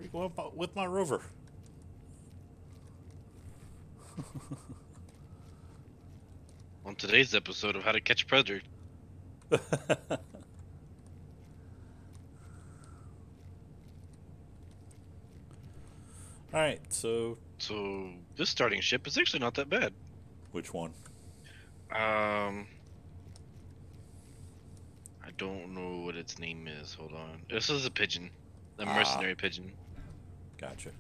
Where are you going with my rover? On today's episode of How to Catch a Predator. Alright, so... So, this starting ship is actually not that bad. Which one? I don't know what its name is. Hold on. This is a pigeon. A mercenary pigeon. Gotcha.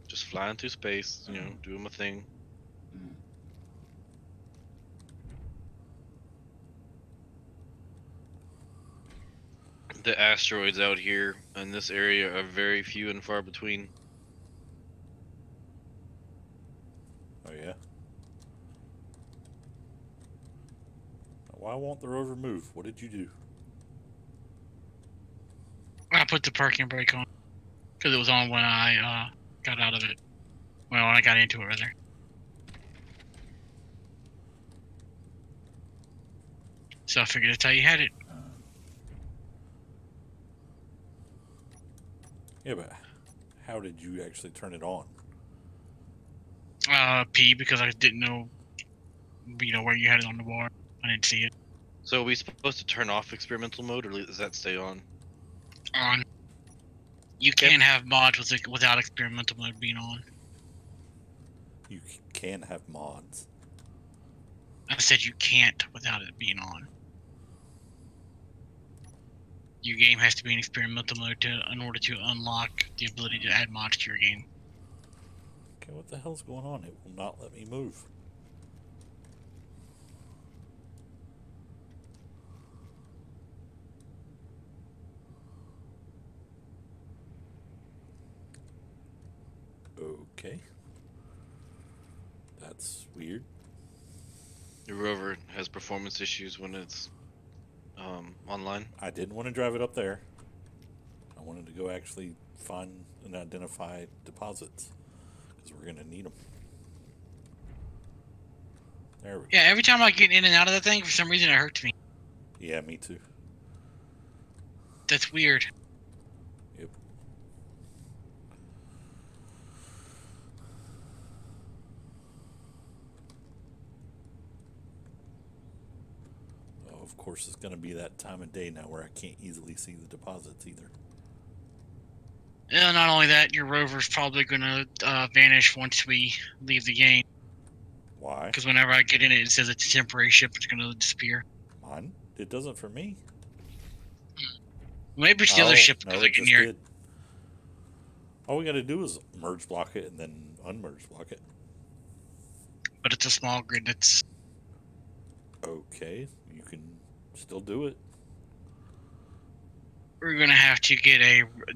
Just flying through space, you know, doing my thing. The asteroids out here in this area are very few and far between. Oh, yeah? Why won't the rover move? What did you do? I put the parking brake on because it was on when I got out of it. Well, when I got into it, rather. So I figured that's how you had it. Yeah, but how did you actually turn it on? P, because I didn't know, where you had it on the bar. I didn't see it. So are we supposed to turn off experimental mode, or does that stay on? On. You can't have mods without experimental mode being on. You can have mods. I said you can't without it being on. Your game has to be in experimental mode in order to unlock the ability to add mods to your game. Okay, what the hell's going on? It will not let me move. Okay. That's weird. The rover has performance issues when it's online. I didn't want to drive it up there. I wanted to go actually find and identify deposits because we're going to need them. There we go. Yeah, every time I get in and out of that thing, for some reason it hurts me. Yeah, me too. That's weird. Yep. Oh, of course, it's going to be that time of day now where I can't easily see the deposits either. Not only that, your rover's probably going to vanish once we leave the game. Why? Because whenever I get in it, it says it's a temporary ship. It's going to disappear. Mine? It doesn't for me. Maybe it's the other ship because I get near it. All we got to do is merge block it and then unmerge block it. But it's a small grid. That's okay. You can still do it. We're gonna have to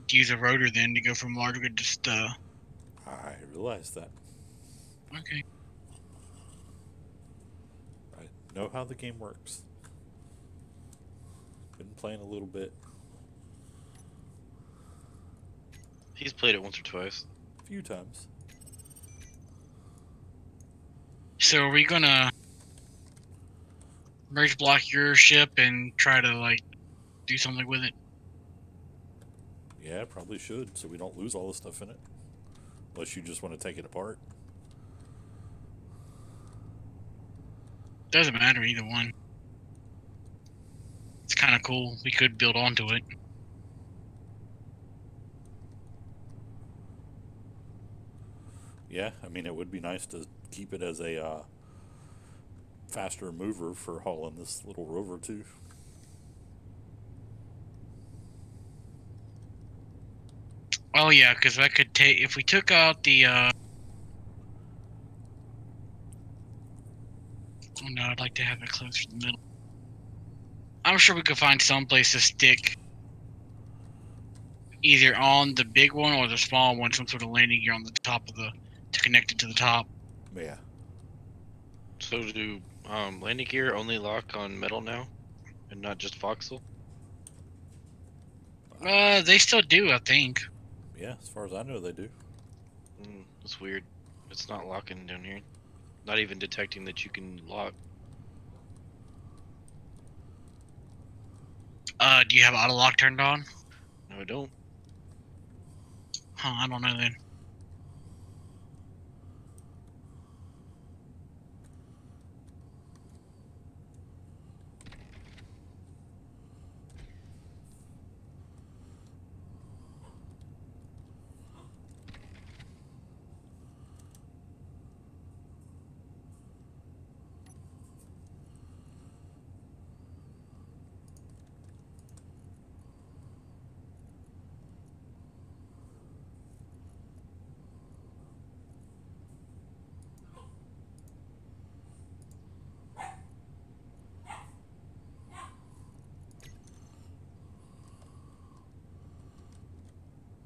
use a rotor then to go from large grid to I realize that. Okay. I know how the game works. Been playing a little bit. He's played it once or twice. A few times. So are we gonna merge block your ship and try to do something with it? Yeah, probably should, so we don't lose all the stuff in it. Unless you just want to take it apart. Doesn't matter either one. It's kind of cool. We could build onto it. Yeah, I mean, it would be nice to keep it as a faster mover for hauling this little rover too. Oh yeah, because I could take if we took out the. Oh no, I'd like to have it closer to the middle. I'm sure we could find some place to stick either on the big one or the small one, some sort of landing gear on the top of to connect it to the top. Yeah. So do landing gear only lock on metal now, and not just voxel? They still do, I think. Yeah, as far as I know, they do. That's weird. It's not locking down here. Not even detecting that you can lock. Do you have auto lock turned on? No, I don't. Huh, I don't know then.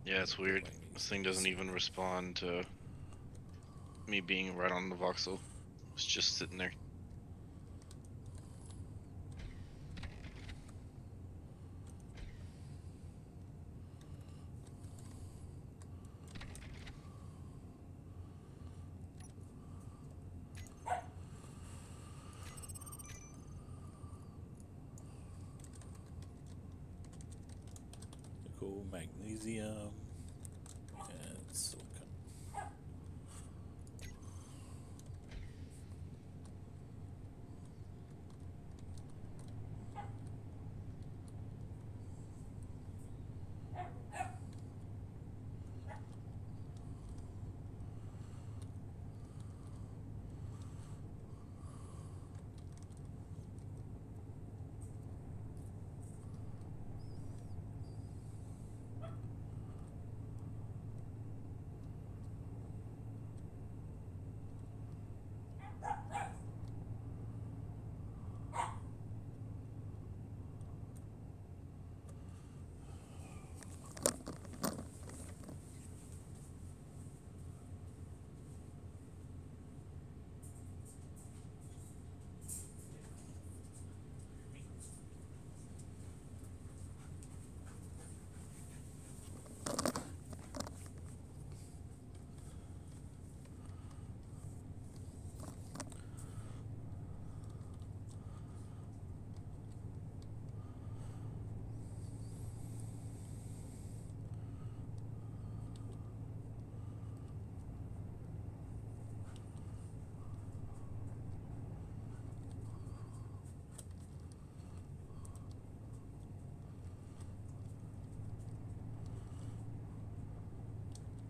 Yeah, it's weird. This thing doesn't even respond to me being right on the voxel. It's just sitting there. Nickel, magnesium, and silicon.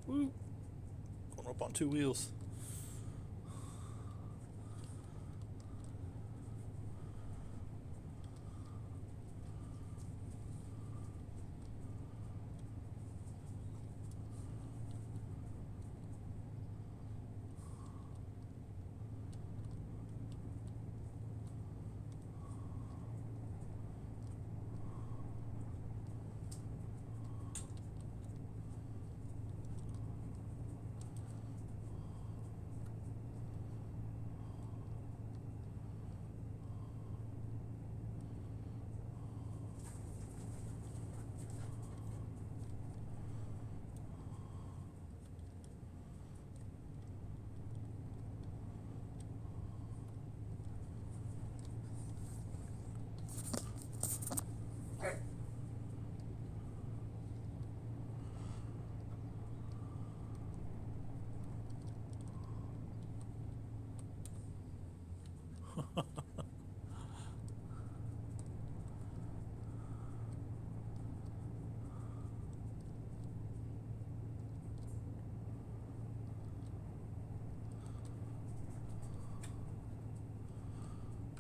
Woo! Going up on 2 wheels.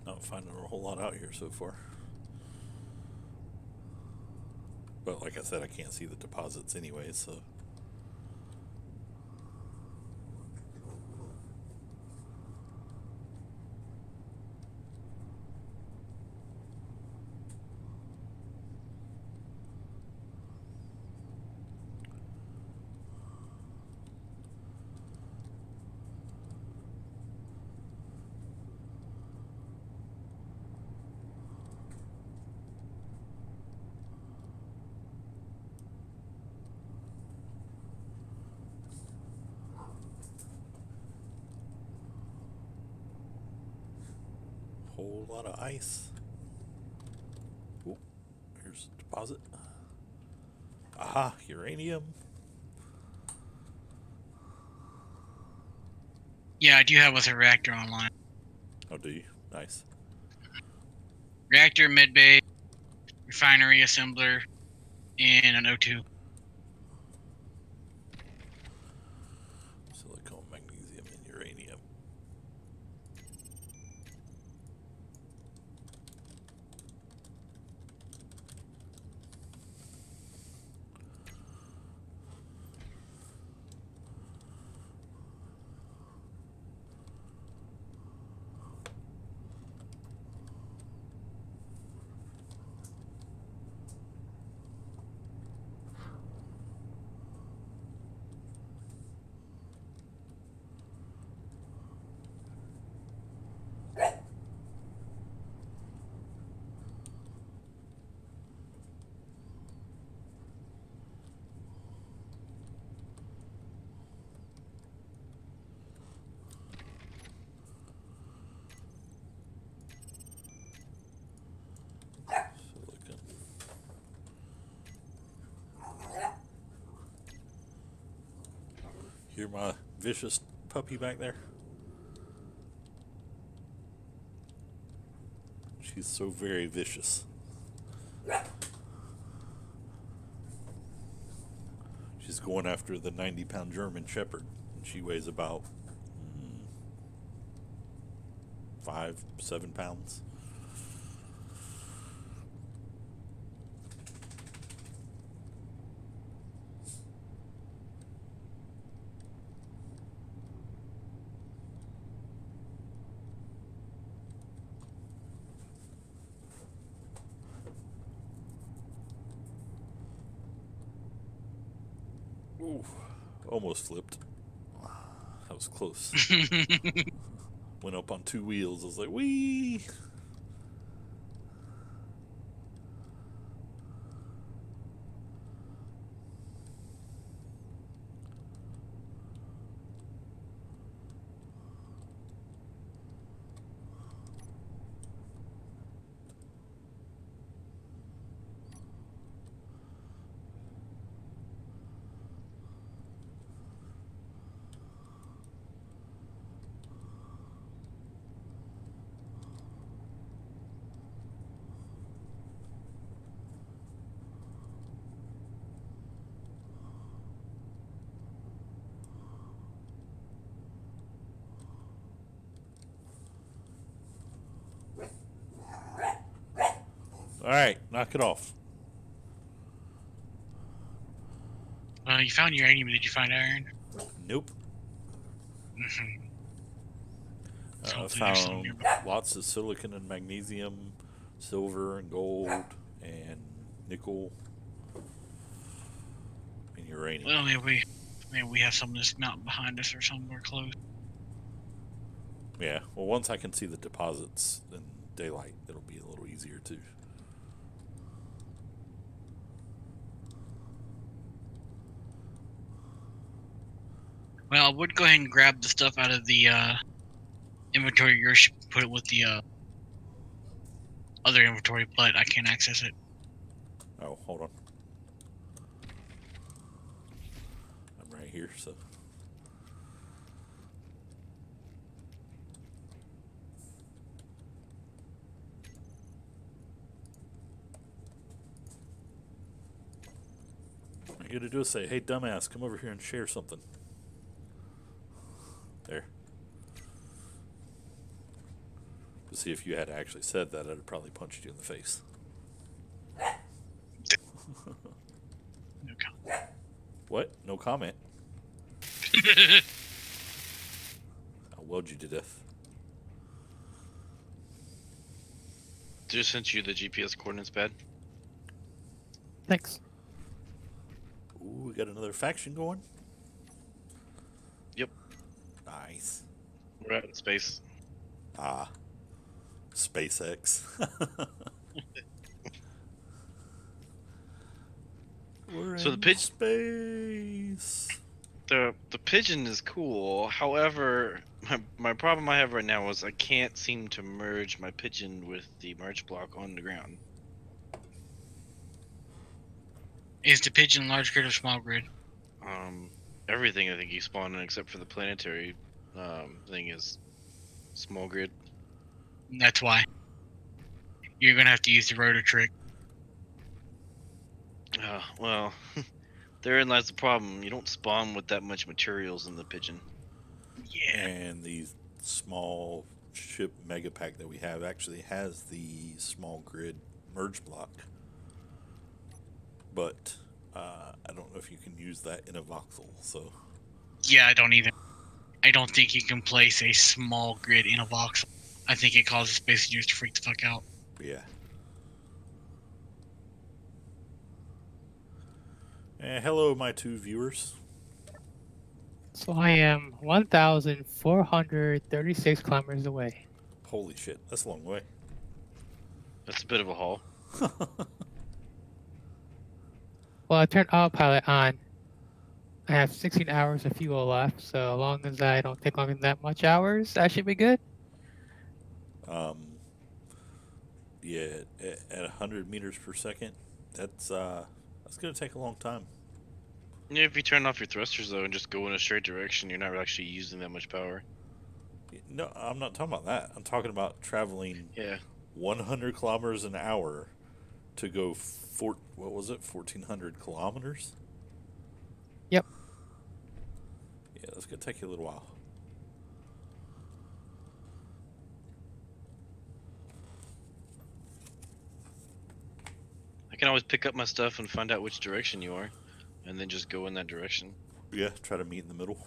Not finding a whole lot out here so far. But like I said, I can't see the deposits anyway, so. Whole lot of ice. Oh, here's There's a deposit. Aha, uranium. Yeah, I do have with a reactor online. Oh, do you? Nice. Reactor, medbay, refinery, assembler, and an O2. Silicon, magnesium, and uranium. Silicon. Hear my vicious puppy back there? She's so very vicious. She's going after the 90-pound German Shepherd. And she weighs about 5-7 pounds. Ooh, almost flipped. That was close. Went up on 2 wheels. I was like, wee! Alright, knock it off. You found uranium. Did you find iron? Nope. Hopefully there's some Found nearby. lots of silicon and magnesium, silver and gold, and nickel, and uranium. Well, maybe we have some of this mountain behind us or somewhere close. Yeah, well, once I can see the deposits in daylight, it'll be a little easier too. Well, I would go ahead and grab the stuff out of the inventory. Yours, put it with the other inventory, but I can't access it. Oh, hold on. I'm right here, so. All you gotta do is say, hey, dumbass, come over here and share something. There. To see if you had actually said that, I'd have probably punched you in the face. No comment. What? No comment. I'll weld you to death. Just sent you the GPS coordinates, bad. Thanks. Ooh, we got another faction going. Yep. Nice. We're out in space. Ah. SpaceX. We're So in space. The pigeon is cool. However, my problem I have right now is I can't seem to merge my pigeon with the merge block on the ground. Is the pigeon large grid or small grid? Everything I think you spawn in except for the planetary thing is small grid. That's why. You're gonna have to use the rotor trick. Well, therein lies the problem. You don't spawn with that much materials in the pigeon. Yeah. And the small ship mega pack that we have actually has the small grid merge block. But I don't know if you can use that in a voxel, so Yeah, I don't either. I don't think you can place a small grid in a voxel. I think it causes space users to freak the fuck out. yeah. Hello, my two viewers. So I am 1,436 kilometers away. Holy shit, that's a long way. That's a bit of a haul. Well, I turned autopilot on. I have 16 hours of fuel left, so as long as I don't take longer than that much hours, I should be good. Yeah, at 100 meters per second, that's gonna take a long time. Yeah, if you turn off your thrusters though and just go in a straight direction, you're not actually using that much power. No, I'm not talking about that. I'm talking about traveling Yeah. 100 kilometers an hour to go 1,400 kilometers. Yep. Yeah, that's gonna take you a little while. I can always pick up my stuff and find out which direction you are, and then just go in that direction. Yeah, try to meet in the middle.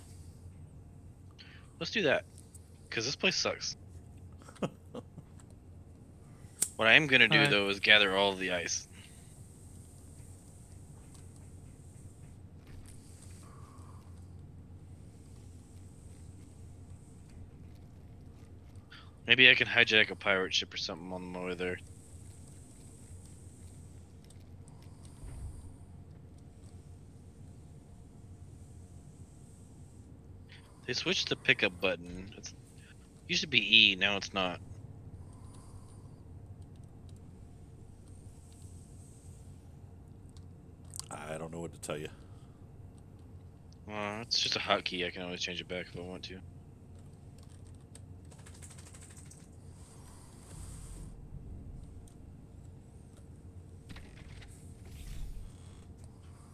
Let's do that, because this place sucks. What I am gonna do Alright. though is gather all of the ice. Maybe I can hijack a pirate ship or something on the way there. They switched the pickup button. It used to be E, now it's not. I don't know what to tell you. It's just a hotkey. I can always change it back if I want to.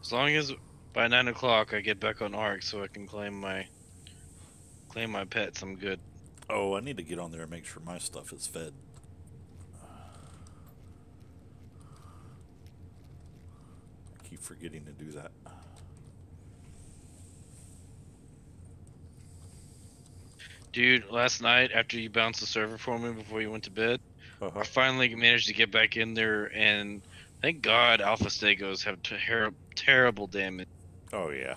As long as by 9 o'clock I get back on Ark so I can claim my pets, I'm good. Oh, I need to get on there and make sure my stuff is fed. I keep forgetting to do that. Dude, last night after you bounced the server for me before you went to bed, I finally managed to get back in there, and thank God Alpha Stegos have terrible damage. Oh yeah.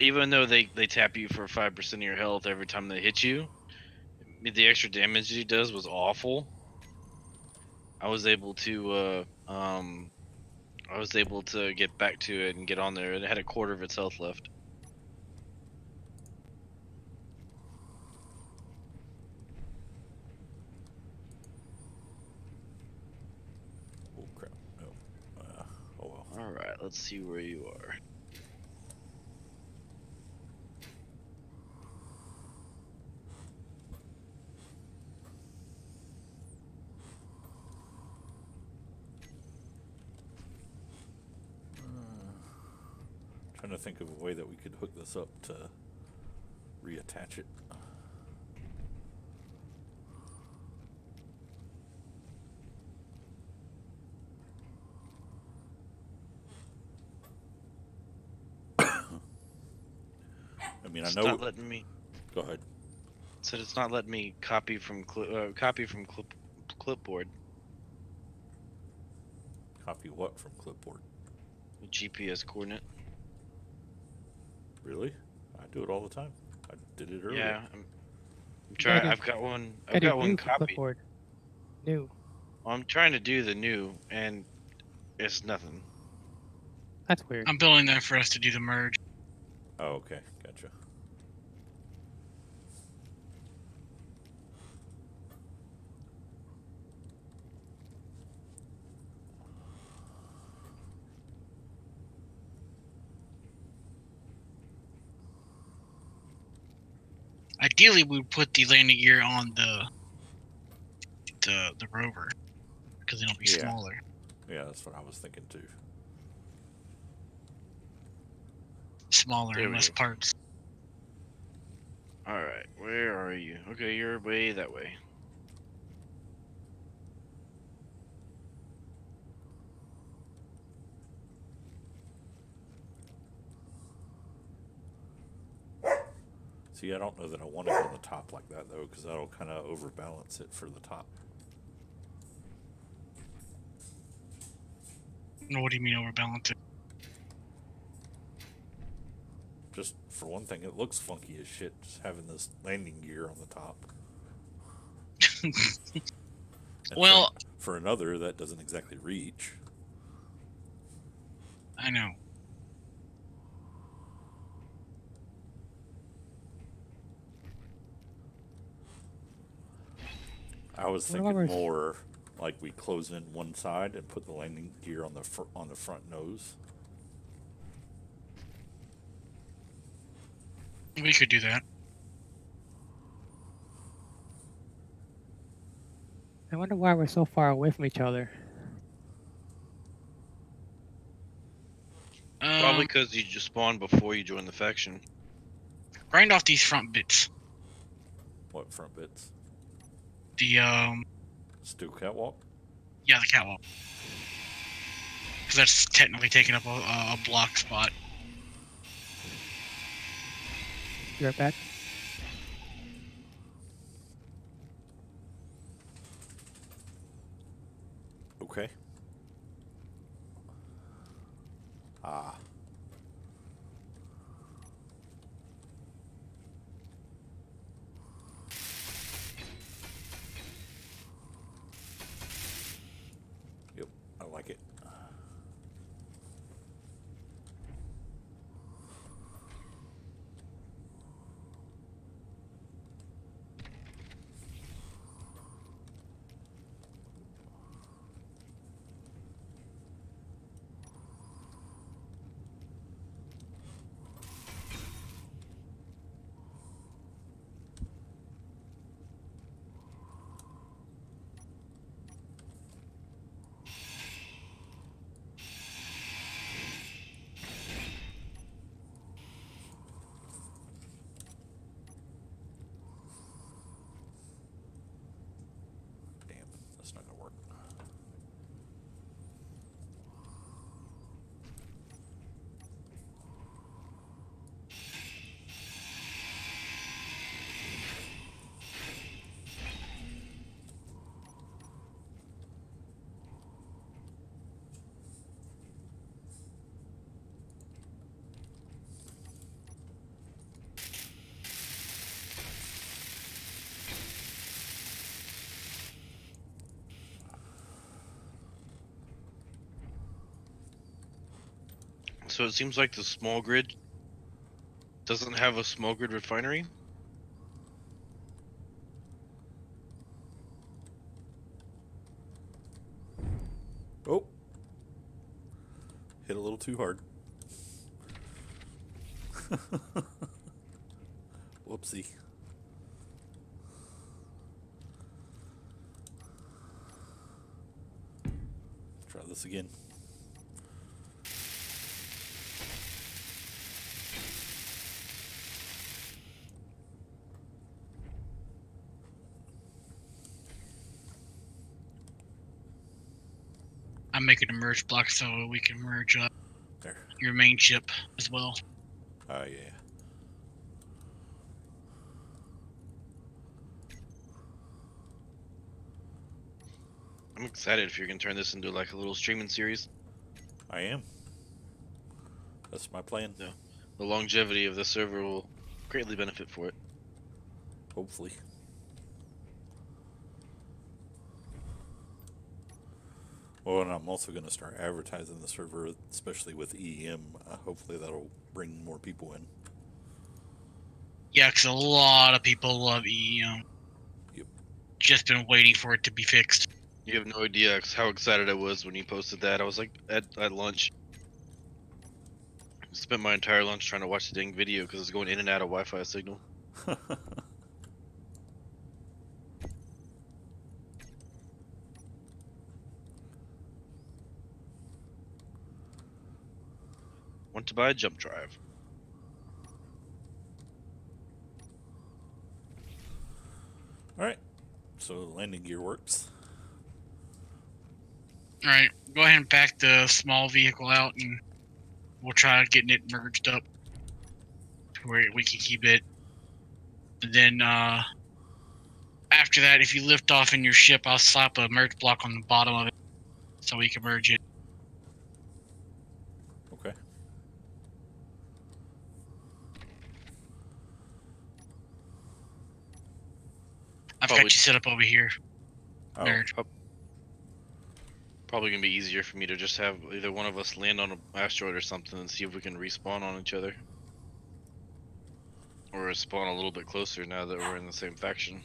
Even though they tap you for 5% of your health every time they hit you, the extra damage he does was awful. I was able to get back to it and get on there. It had a quarter of its health left. Oh crap. No. Oh well. All right, let's see where you are. Trying to think of a way that we could hook this up to reattach it. I mean, It's I know. not letting me. Go ahead. Said it's not letting me copy from clipboard. Copy what from clipboard? GPS coordinate. Really? I do it all the time. I did it earlier. Yeah, I'm trying. do- I've got one. I've I do got one new for copied. clipboard. New. I'm trying to do the new, and it's nothing. That's weird. I'm building that for us to do the merge. Oh, okay. Gotcha. ideally we would put the landing gear on the rover because it'll be Yeah. smaller. Yeah, that's what I was thinking too. Smaller There and we less go. parts. Alright, where are you? Okay, you're way that way. See, I don't know that I want it on the top like that though, because that'll kind of overbalance it for the top. What do you mean overbalance it? Just for one thing, it looks funky as shit just having this landing gear on the top. And Well, for another, that doesn't exactly reach. I know. I was What thinking about- more like we close in one side and put the landing gear on the front nose. We could do that. I wonder why we're so far away from each other. Probably because you just spawned before you joined the faction. Grind off these front bits. What front bits? The Steel catwalk? yeah, the catwalk. Because that's technically taking up a block spot. Be right back. Okay. Ah. Yep, I like it. Damn, that's not gonna work. So it seems like the small grid doesn't have a small grid refinery. Oh. Hit a little too hard. Whoopsie. Try this again. I'm making a merge block so we can merge up There. your main ship as well. Oh, yeah. I'm excited if you're gonna turn this into like a little streaming series. I am. That's my plan. Yeah. The longevity of the server will greatly benefit for it. Hopefully. Well, and I'm also going to start advertising the server, especially with EM. Hopefully that'll bring more people in. Yeah, because a lot of people love EEM. Yep. Just been waiting for it to be fixed. You have no idea how excited I was when you posted that. I was like at lunch. Spent my entire lunch trying to watch the dang video because it's going in and out of Wi-Fi signal. Want to buy a jump drive. All right. So the landing gear works. All right, go ahead and back the small vehicle out, and we'll try getting it merged up to where we can keep it. And then after that, if you lift off in your ship, I'll slap a merge block on the bottom of it so we can merge it. Okay. I've Probably- got you set up over here. Oh, Merge. Probably gonna be easier for me to just have either one of us land on an asteroid or something and see if we can respawn on each other. Or spawn a little bit closer now that we're in the same faction.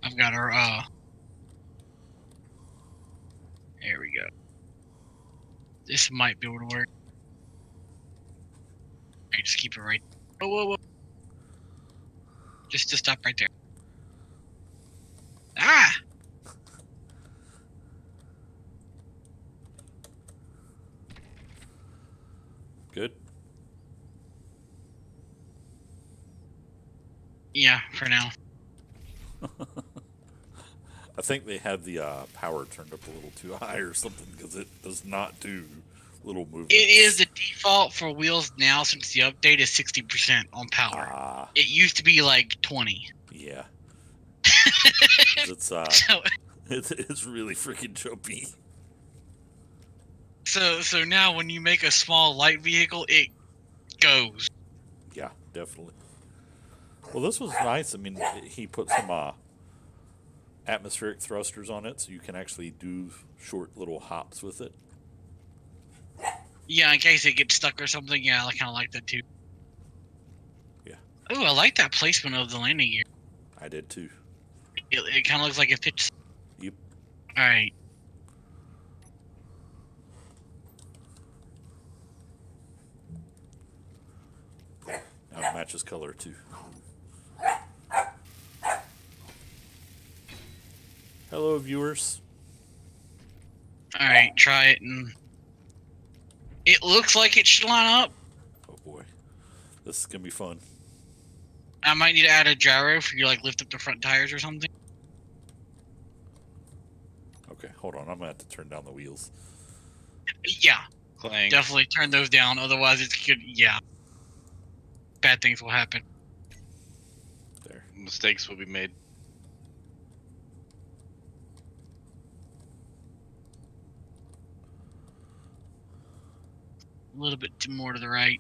I've got our there we go. This might be able to work. Alright, just keep it right. Whoa, whoa, whoa. Just stop right there. Ah! good. Yeah, for now. I think they had the power turned up a little too high or something because it does not do little movements. It is the default for wheels now since the update is 60% on power. Ah, It used to be like 20. yeah. It's So, it's really freaking jumpy. so now when you make a small light vehicle, it goes. Yeah, definitely. Well, this was nice. I mean, he put some atmospheric thrusters on it, so you can actually do short little hops with it. Yeah, in case it gets stuck or something. Yeah, I kind of like that too. Yeah. Oh, I like that placement of the landing gear. I did too. It kind of looks like it fits. Yep. All right. Now it matches color too. Hello, viewers. All right, try it, and it looks like it should line up. Oh boy, this is gonna be fun. I might need to add a gyro for you, like lift up the front tires or something. Okay, hold on. I'm gonna have to turn down the wheels. Yeah, Clang. definitely turn those down. Otherwise, it's good. Yeah, bad things will happen. There. Mistakes will be made. A little bit more to the right.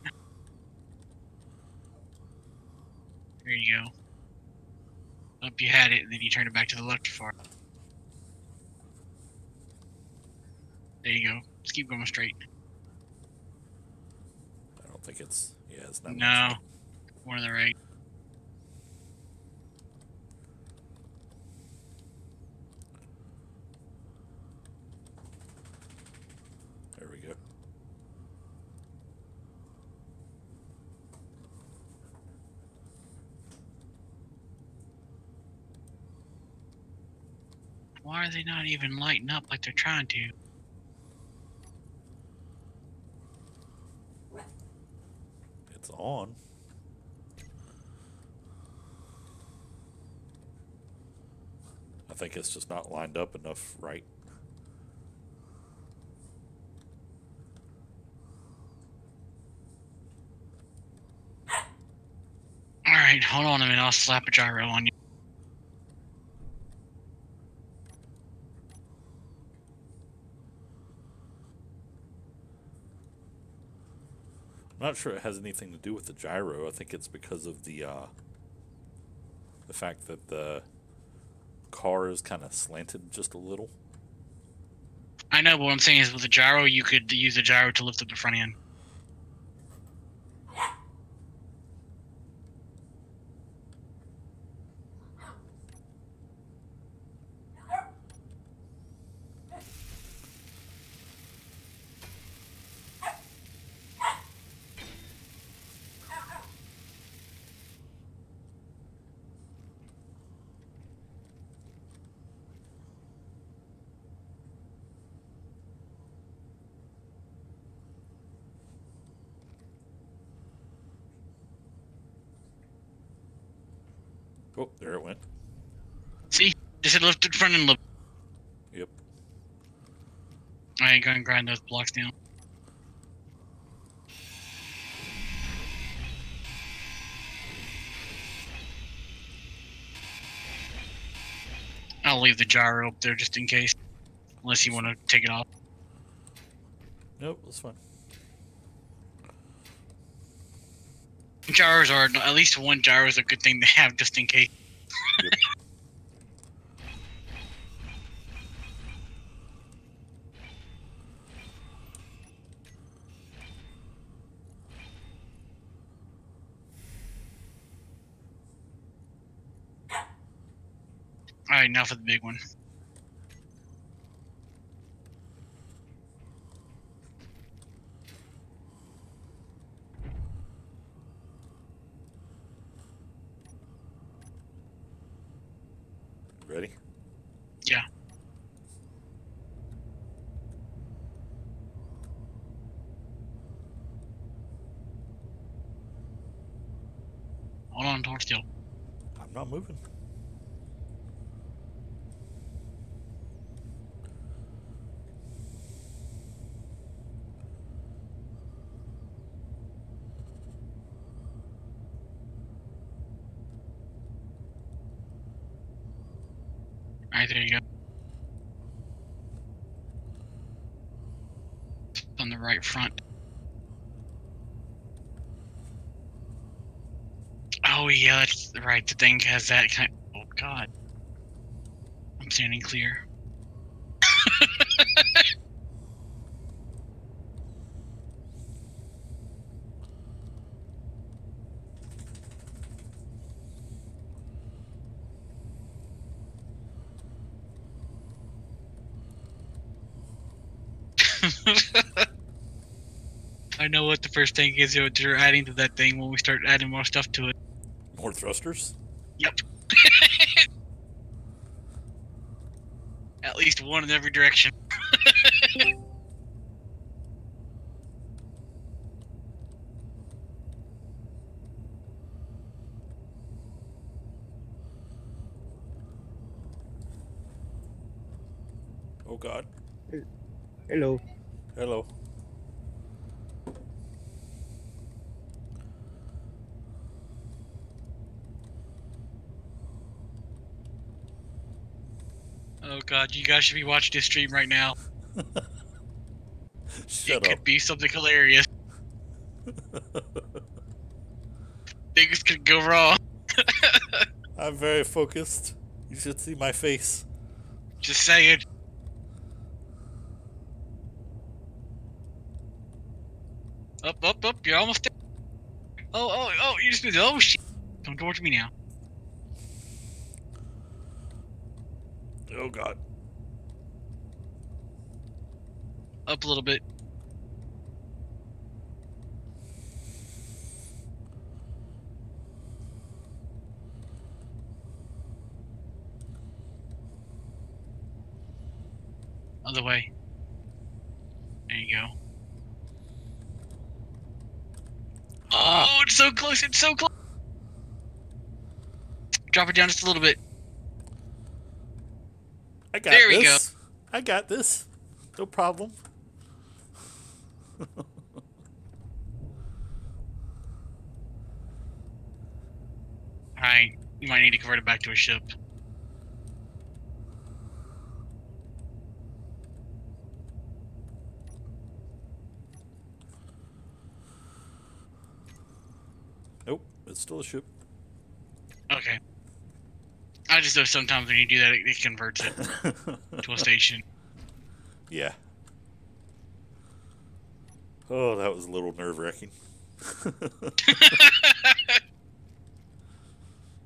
There you go. Up, you had it, and then you turn it back to the left far. There you go. Just keep going straight. I don't think it's. Yeah, it's not. No, more to the right. There we go. Why are they not even lighting up like they're trying to? It's on. I think it's just not lined up enough, right? Alright, hold on a minute. I'll slap a gyro on you. I'm not sure it has anything to do with the gyro. I think it's because of the fact that the car is kind of slanted just a little. I know, but what I'm saying is with the gyro, you could use the gyro to lift up the front end. Oh, there it went. See? Just lift it front and look. Yep. Alright, go and grind those blocks down. I'll leave the gyro up there just in case. Unless you want to take it off. Nope, that's fine. Gyros are, at least one gyro is a good thing to have just in case. Yep. Alright, now for the big one. Ready? Yeah. Hold on, hold still. I'm not moving. Alright, there you go. On the right front. Oh yeah, that's right. The thing has that kind. Oh god. I'm standing clear. I know what the first thing is that you're adding to that thing when we start adding more stuff to it. More thrusters? Yep. At least one in every direction. Oh god. Hello. Hello. Oh god, you guys should be watching this stream right now. Shut It up. could be something hilarious. Things could go wrong. I'm very focused. You should see my face. Just saying. Up, you're almost there. Oh, you just moved. Oh, shit. Come towards me now. Oh god. Up a little bit. Other way. There you go. Oh, it's so close, it's so close. Drop it down just a little bit. I got There we this. I got this. No problem. Alright, you might need to convert it back to a ship. Nope, it's still a ship. Okay. I just know sometimes when you do that, it converts it to a station. Yeah. Oh, that was a little nerve-wracking.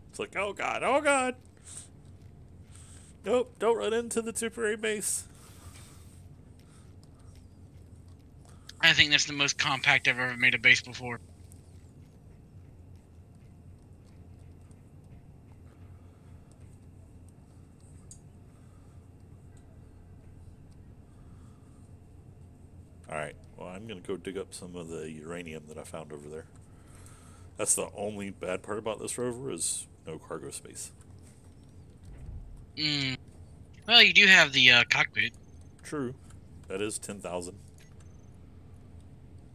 It's like, oh god, oh god. Nope, don't run into the temporary base. I think that's the most compact I've ever made a base before. Alright, well, I'm going to go dig up some of the uranium that I found over there. That's the only bad part about this rover is no cargo space. Well, you do have the cockpit. True. That is 10,000.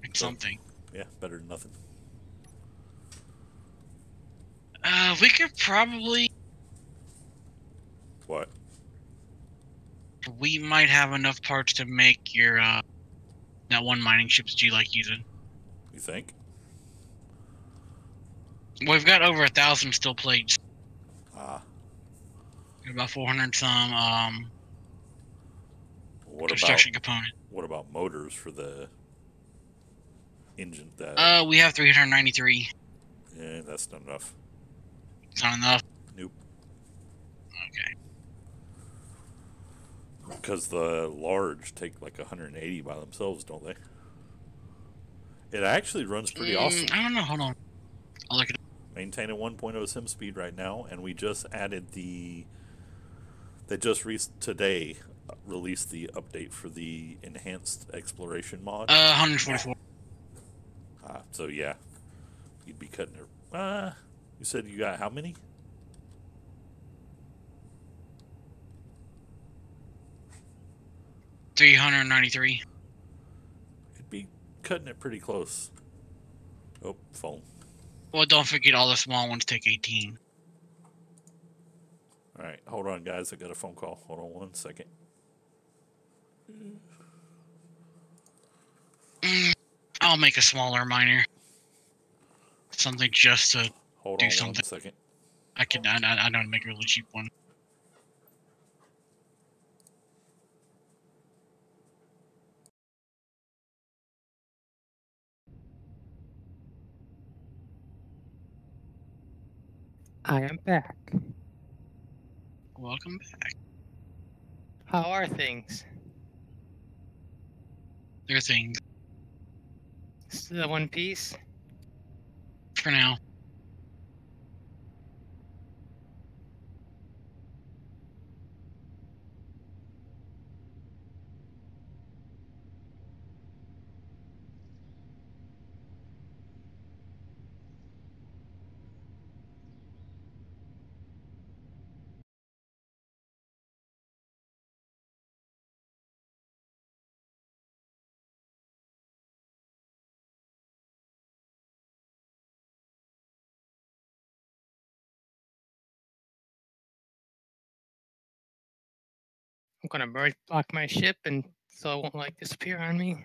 It's something. Yeah, better than nothing. We could probably. What? We might have enough parts to make your that one mining ship that you like using. You think? We've got over 1,000 steel plates. Ah. About 400 some What construction about component. what about motors for the engine? That We have 393. yeah, that's not enough. It's not enough. Nope. Okay. Because the large take like 180 by themselves, don't they? It actually runs pretty awesome. I don't know. Hold on. I'll look it up. Maintaining 1.0 sim speed right now, and we just added the. They just today released the update for the enhanced exploration mod. 144. So yeah, you'd be cutting it. You said you got how many? $393. It'd be cutting it pretty close. Oh, phone. Well, don't forget all the small ones take 18. All right, hold on, guys. I got a phone call. Hold on 1 second. I'll make a smaller miner. Something just to Hold do on something. 1 second. I don't make a really cheap one. I am back. Welcome back. How are things? There are things Still one piece? for now. I'm gonna merge block my ship and so it won't like disappear on me.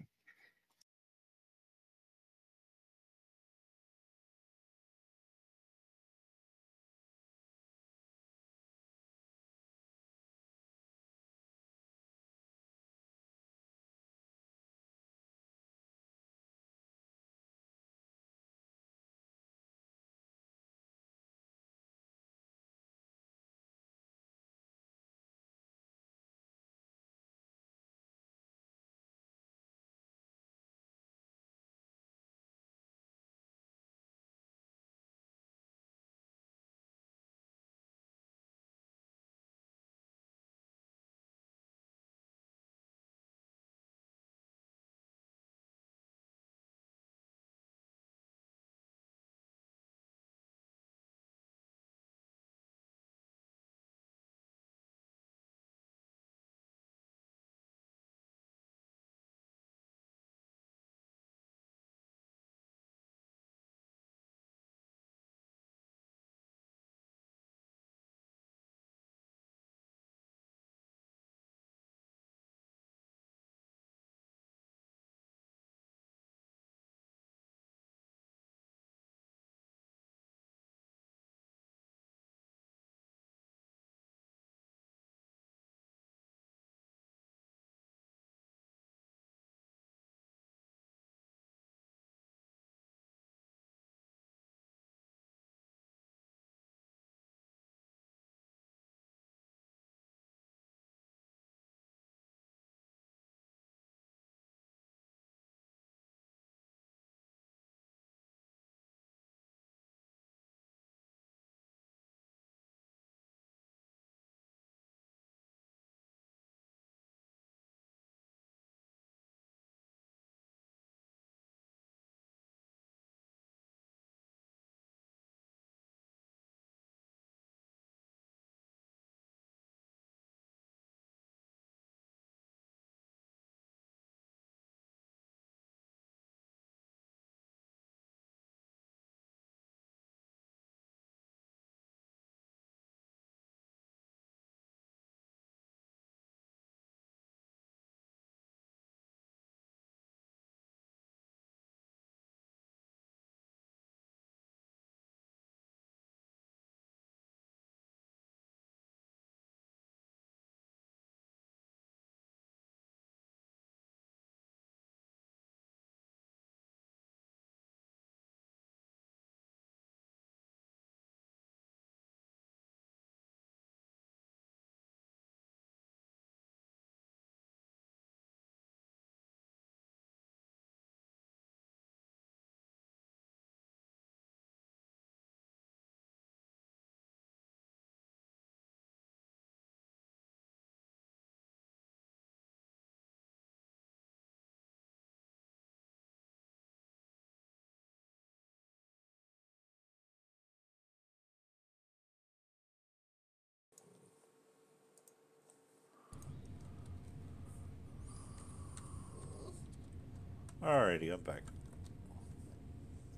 Alrighty, I'm back.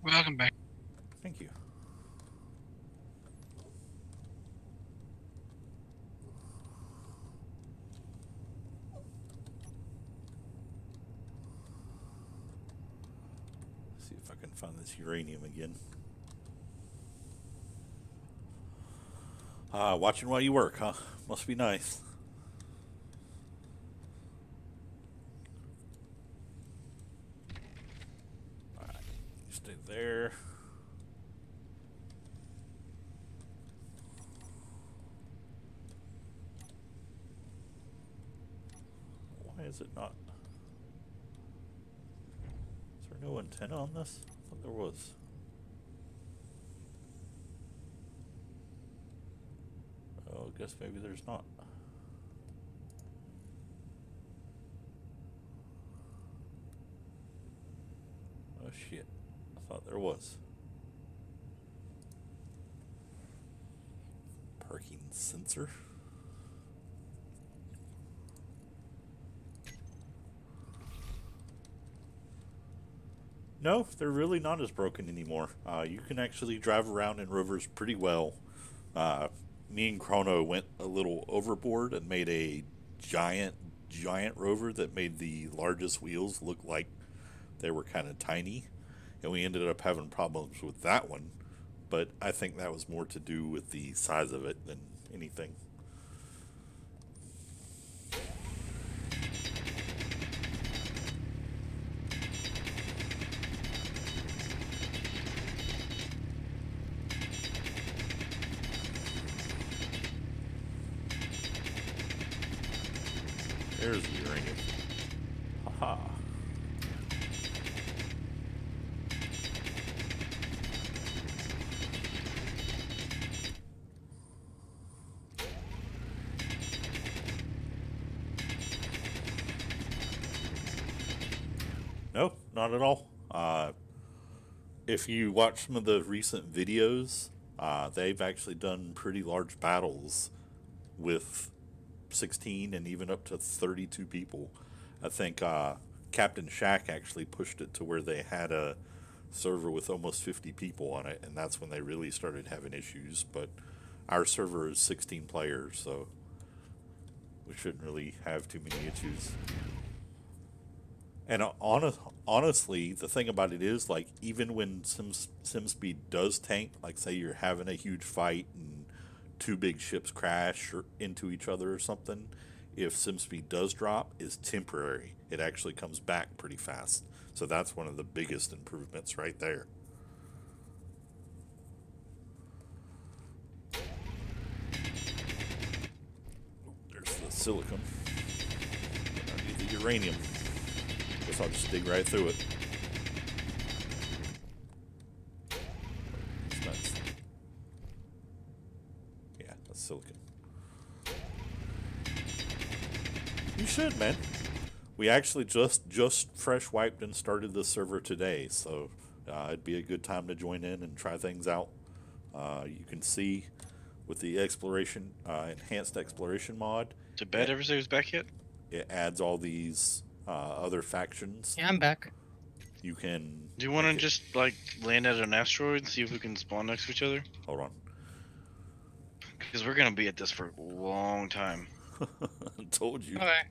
Welcome back. Thank you. See if I can find this uranium again. Watching while you work, huh? Must be nice. Alright, you stay there. Why is it not? Is there no antenna on this? I thought there was. Oh, I guess maybe there's not. Oh shit, I thought there was. Parking sensor. No, they're really not as broken anymore. You can actually drive around in Rovers pretty well. Me and Chrono went a little overboard and made a giant Rover that made the largest wheels look like they were kind of tiny, and we ended up having problems with that one, but I think that was more to do with the size of it than anything. There's the uranium. Haha. No, not at all. If you watch some of the recent videos, they've actually done pretty large battles with 16 and even up to 32 people. I think Captain Shack actually pushed it to where they had a server with almost 50 people on it, and that's when they really started having issues. But our server is 16 players, so we shouldn't really have too many issues. And honestly, the thing about it is, like, even when SimSpeed does tank, like say you're having a huge fight and two big ships crash or into each other or something, if SimSpeed does drop, is temporary. It actually comes back pretty fast. So that's one of the biggest improvements right there. There's the silicon. I need the uranium. Guess I'll just dig right through it. It's nuts. Yeah, that's silicon. You should, man. We actually just fresh wiped and started this server today, so it'd be a good time to join in and try things out. You can see with the exploration, enhanced exploration mod. Did Bed ever say he was back yet? It adds all these other factions. Yeah, I'm back. You can. Do you want to just like land at an asteroid and see if we can spawn next to each other? Hold on. Because we're gonna be at this for a long time. I told you. Okay.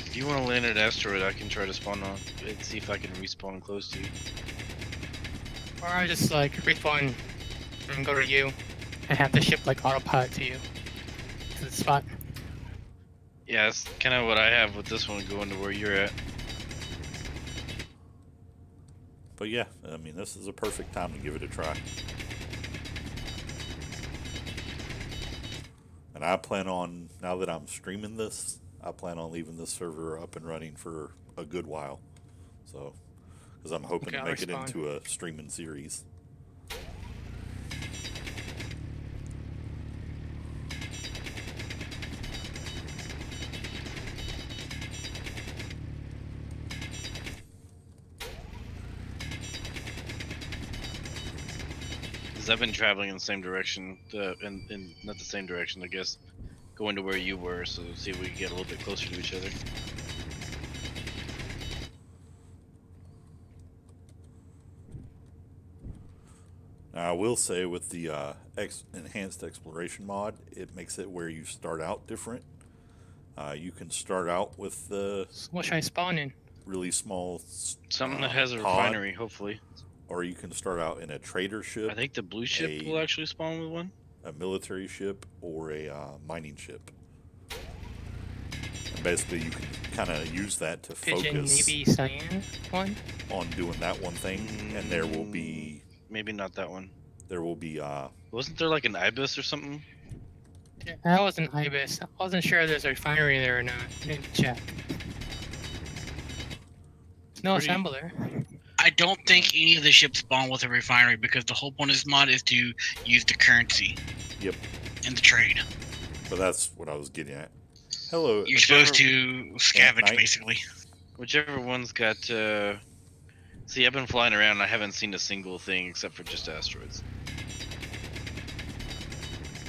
If you want to land at an asteroid, I can try to spawn on and see if I can respawn close to you. Or I just like respawn and go to you and have the ship like autopilot to you to the spot. Yeah, that's kind of what I have with this one going to where you're at. But yeah, I mean, this is a perfect time to give it a try. And I plan on, now that I'm streaming this, I plan on leaving this server up and running for a good while. So, because I'm hoping to make it into a streaming series. I've been traveling in the same direction, in not the same direction, I guess, going to where you were, so see if we can get a little bit closer to each other. Now, I will say with the enhanced exploration mod, it makes it where you start out different. You can start out with the So what should I spawn in? really small Something that has a pod, refinery, hopefully. or you can start out in a trader ship. I think the blue ship will actually spawn with one. A military ship or a mining ship. And basically, you can kind of use that to Pigeon focus Navy Cyan one? on doing that one thing, and there will be Maybe not that one. there will be Wasn't there like an ibis or something? Yeah, that was an Ibis. I wasn't sure if there's a refinery there or not. I didn't check. No Pretty- assembler. I don't think any of the ships spawn with a refinery because the whole point of this mod is to use the currency. Yep. In the trade. but that's what I was getting at. Hello. You're supposed to scavenge, night. basically. Whichever one's got. See, I've been flying around and I haven't seen a single thing except for just asteroids.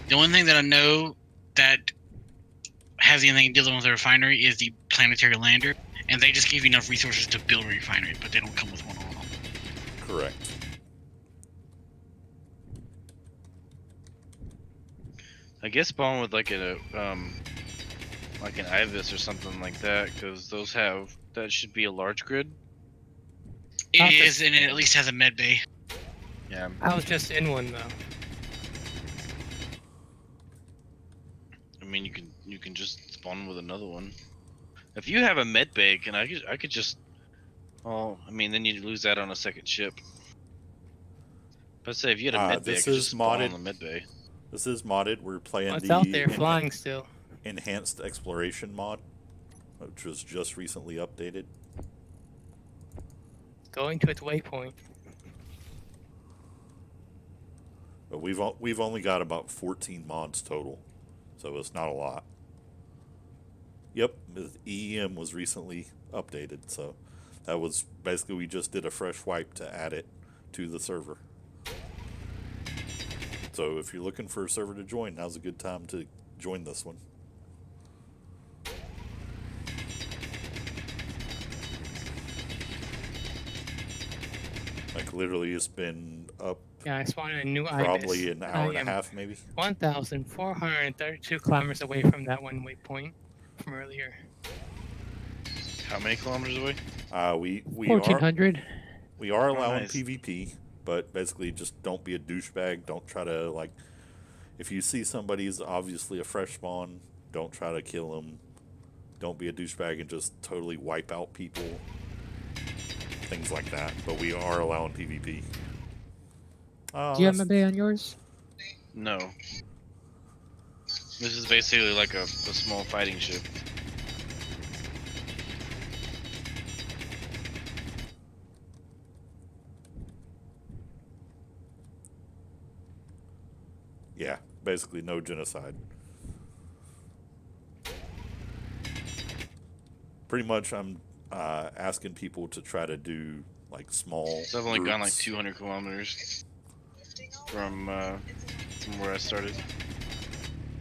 The only thing that I know that has anything dealing with a refinery is the planetary lander, and they just give you enough resources to build a refinery, but they don't come with one on them. Correct. I guess spawn with like an ibis or something like that, because those have that should be a large grid. It is, and it at least has a med bay. Yeah. I was just in one though. I mean, you can just spawn with another one. If you have a med bay, I could just. Oh, I mean, then you lose that on a second ship. But say if you had a med bay, I this could is just spawn on modded. the med bay. This is modded. We're playing It's the out there flying still. enhanced exploration mod, which was just recently updated. Going to its waypoint. But we've only got about 14 mods total, so it's not a lot. Yep, the EEM was recently updated, so that was basically we just did a fresh wipe to add it to the server. So if you're looking for a server to join, now's a good time to join this one. Like literally, it's been up Yeah, I spawned in a new probably Ibis. an hour and I a am half, maybe. 1,432 kilometers away from that one waypoint from earlier. How many kilometers away? We are 1,400. we are Oh, allowing nice. PvP, but basically just don't be a douchebag. Don't try to like. If you see somebody's obviously a fresh spawn, don't try to kill them. Don't be a douchebag and just totally wipe out people. Things like that. But we are allowing PvP. Do you have a bay on yours? No. This is basically like a small fighting ship. Yeah, basically no genocide. Pretty much, I'm asking people to try to do like small. So I've only gone like groups. 200 kilometers from where I started.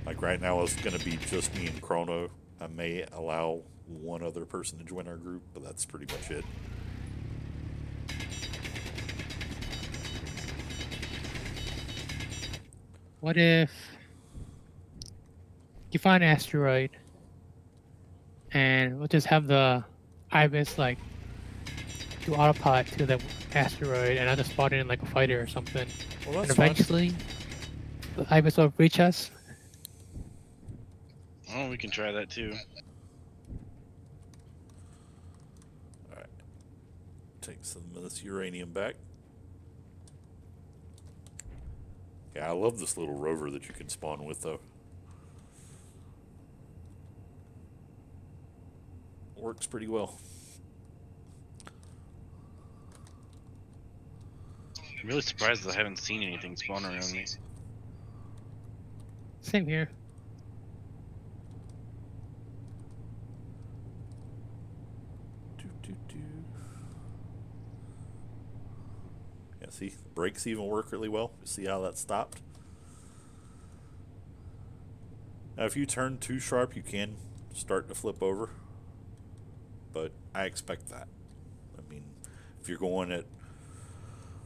Like right now, it's going to be just me and Chrono. I may allow one other person to join our group, but that's pretty much it. What if you find an asteroid and we'll just have the Ibis like do autopilot to the asteroid and I'll just spawn it in like a fighter or something. Well, And that's fine. eventually the Ibis will reach us. Oh, we can try that too. Take some of this uranium back. Yeah, I love this little rover that you can spawn with, though. Works pretty well. I'm really surprised that I haven't seen anything spawn around me. Same here. Yeah, see, the brakes even work really well. See how that stopped? Now, if you turn too sharp, you can start to flip over. But I expect that. I mean, if you're going at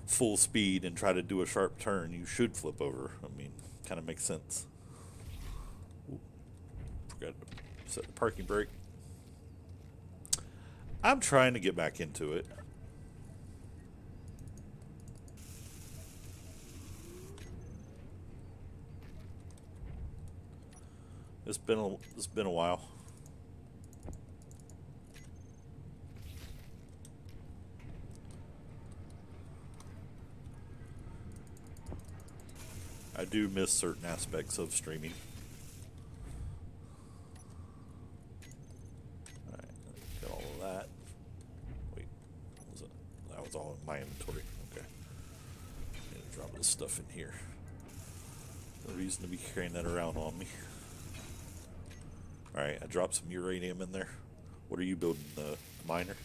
full speed and try to do a sharp turn, you should flip over. I mean, kind of makes sense. Ooh, forgot to set the parking brake. I'm trying to get back into it. It's been a while. I do miss certain aspects of streaming. Alright, got all of that. Wait, what was it? That was all in my inventory. Okay. I need to drop this stuff in here. No reason to be carrying that around on me. Alright, I dropped some uranium in there. What are you building? The miner?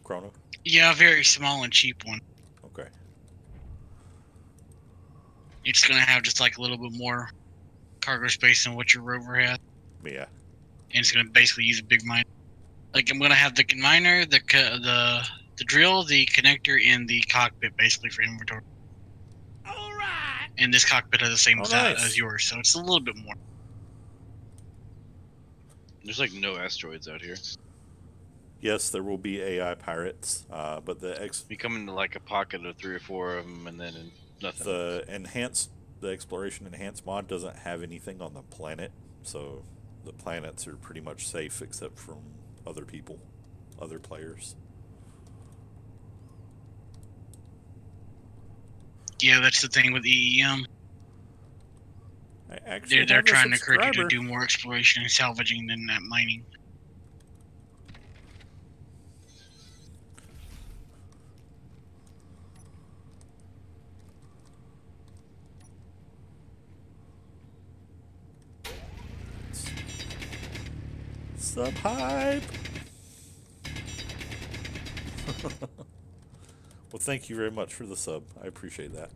Chrono? Yeah, a very small and cheap one. Okay. It's gonna have just like a little bit more cargo space than what your rover has. Yeah. And it's gonna basically use a big miner. Like I'm gonna have the miner, the drill, the connector, and the cockpit basically for inventory. All right. And this cockpit has the same size nice. as yours, so it's a little bit more. There's like no asteroids out here. Yes, there will be AI pirates, but the We come into like a pocket of 3 or 4 of them, and then nothing. the exploration enhanced mod doesn't have anything on the planet, so the planets are pretty much safe except from other people, other players. Yeah, that's the thing with EEM. I actually They're have a trying to encourage you to subscriber. do more exploration and salvaging than that mining. Sub hype. Well, thank you very much for the sub. I appreciate that.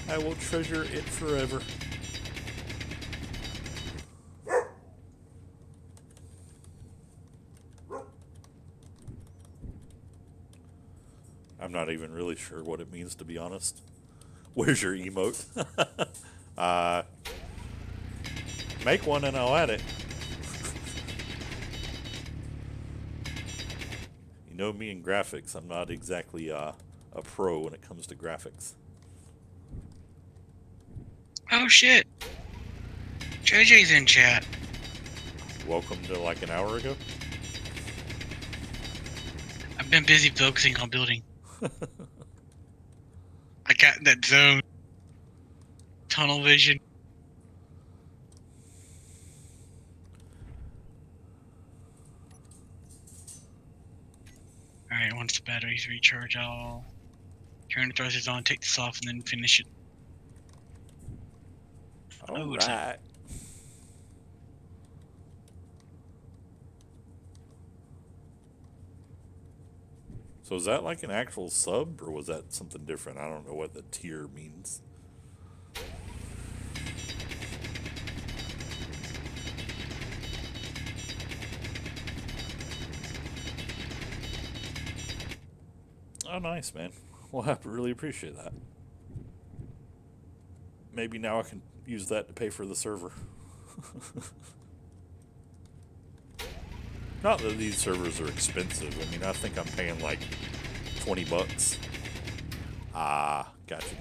I will treasure it forever. I'm not even really sure what it means, to be honest. Where's your emote? Make one and I'll add it. You know me in graphics. I'm not exactly a pro when it comes to graphics. Oh shit! JJ's in chat. Welcome to like an hour ago. I've been busy focusing on building. I got that zone. Tunnel vision. Alright, once the batteries recharge, I'll turn the thrusters on, take this off, and then finish it. All it's- right. So is that like an actual sub, or was that something different? I don't know what the tier means. Oh, nice, man. Well, I really appreciate that. Maybe now I can use that to pay for the server. Not that these servers are expensive. I mean, I think I'm paying like 20 bucks. Ah, gotcha.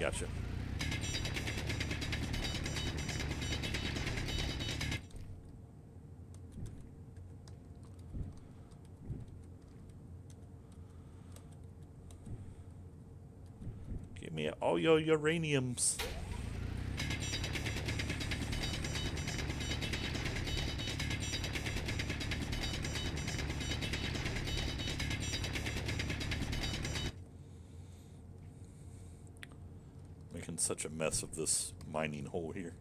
Give me all your uraniums. Making such a mess of this mining hole here.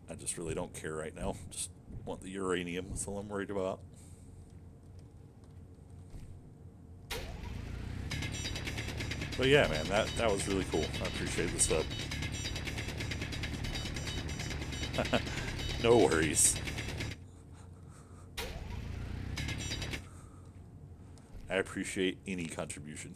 I just really don't care right now. Just want the uranium. That's all I'm worried about. But yeah, man, that was really cool. I appreciate the sub. No worries. I appreciate any contribution.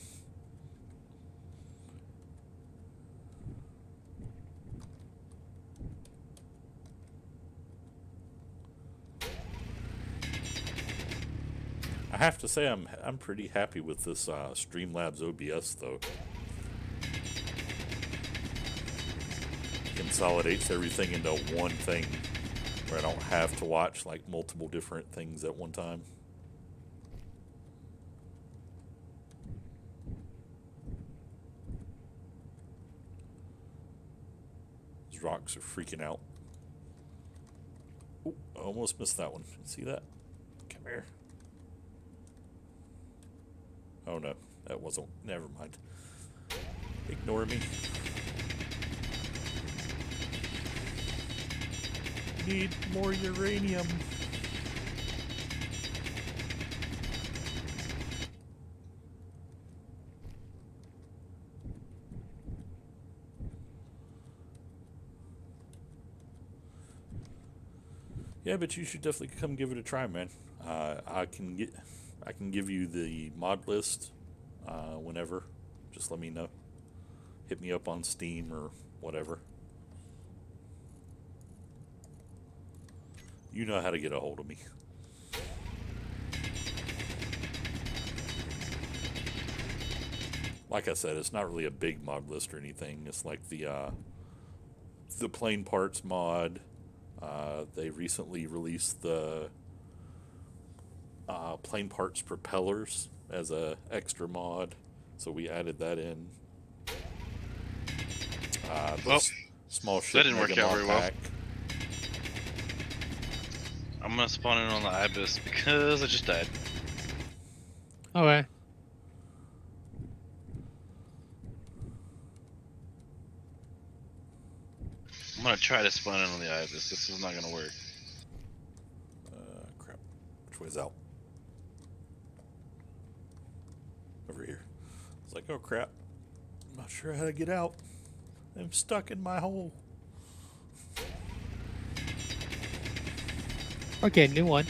I have to say I'm pretty happy with this Streamlabs OBS though. Consolidates everything into one thing where I don't have to watch like multiple different things at one time. These rocks are freaking out. Ooh, I almost missed that one. See that? Come here. Oh no, that wasn't. Never mind. Ignore me. Need more uranium. Yeah, but you should definitely come give it a try, man. I can give you the mod list whenever. Just let me know. Hit me up on Steam or whatever. You know how to get a hold of me. Like I said, it's not really a big mod list or anything. It's like the plain parts mod. They recently released the plain parts propellers as a extra mod, so we added that in. Well, small ship that didn't work out very well. pack. I'm gonna spawn in on the Ibis because I just died. Okay. I'm gonna try to spawn in on the Ibis. This is not gonna work. Crap. Which way's out? Over here. It's like, oh crap. I'm not sure how to get out. I'm stuck in my hole. Okay, new one.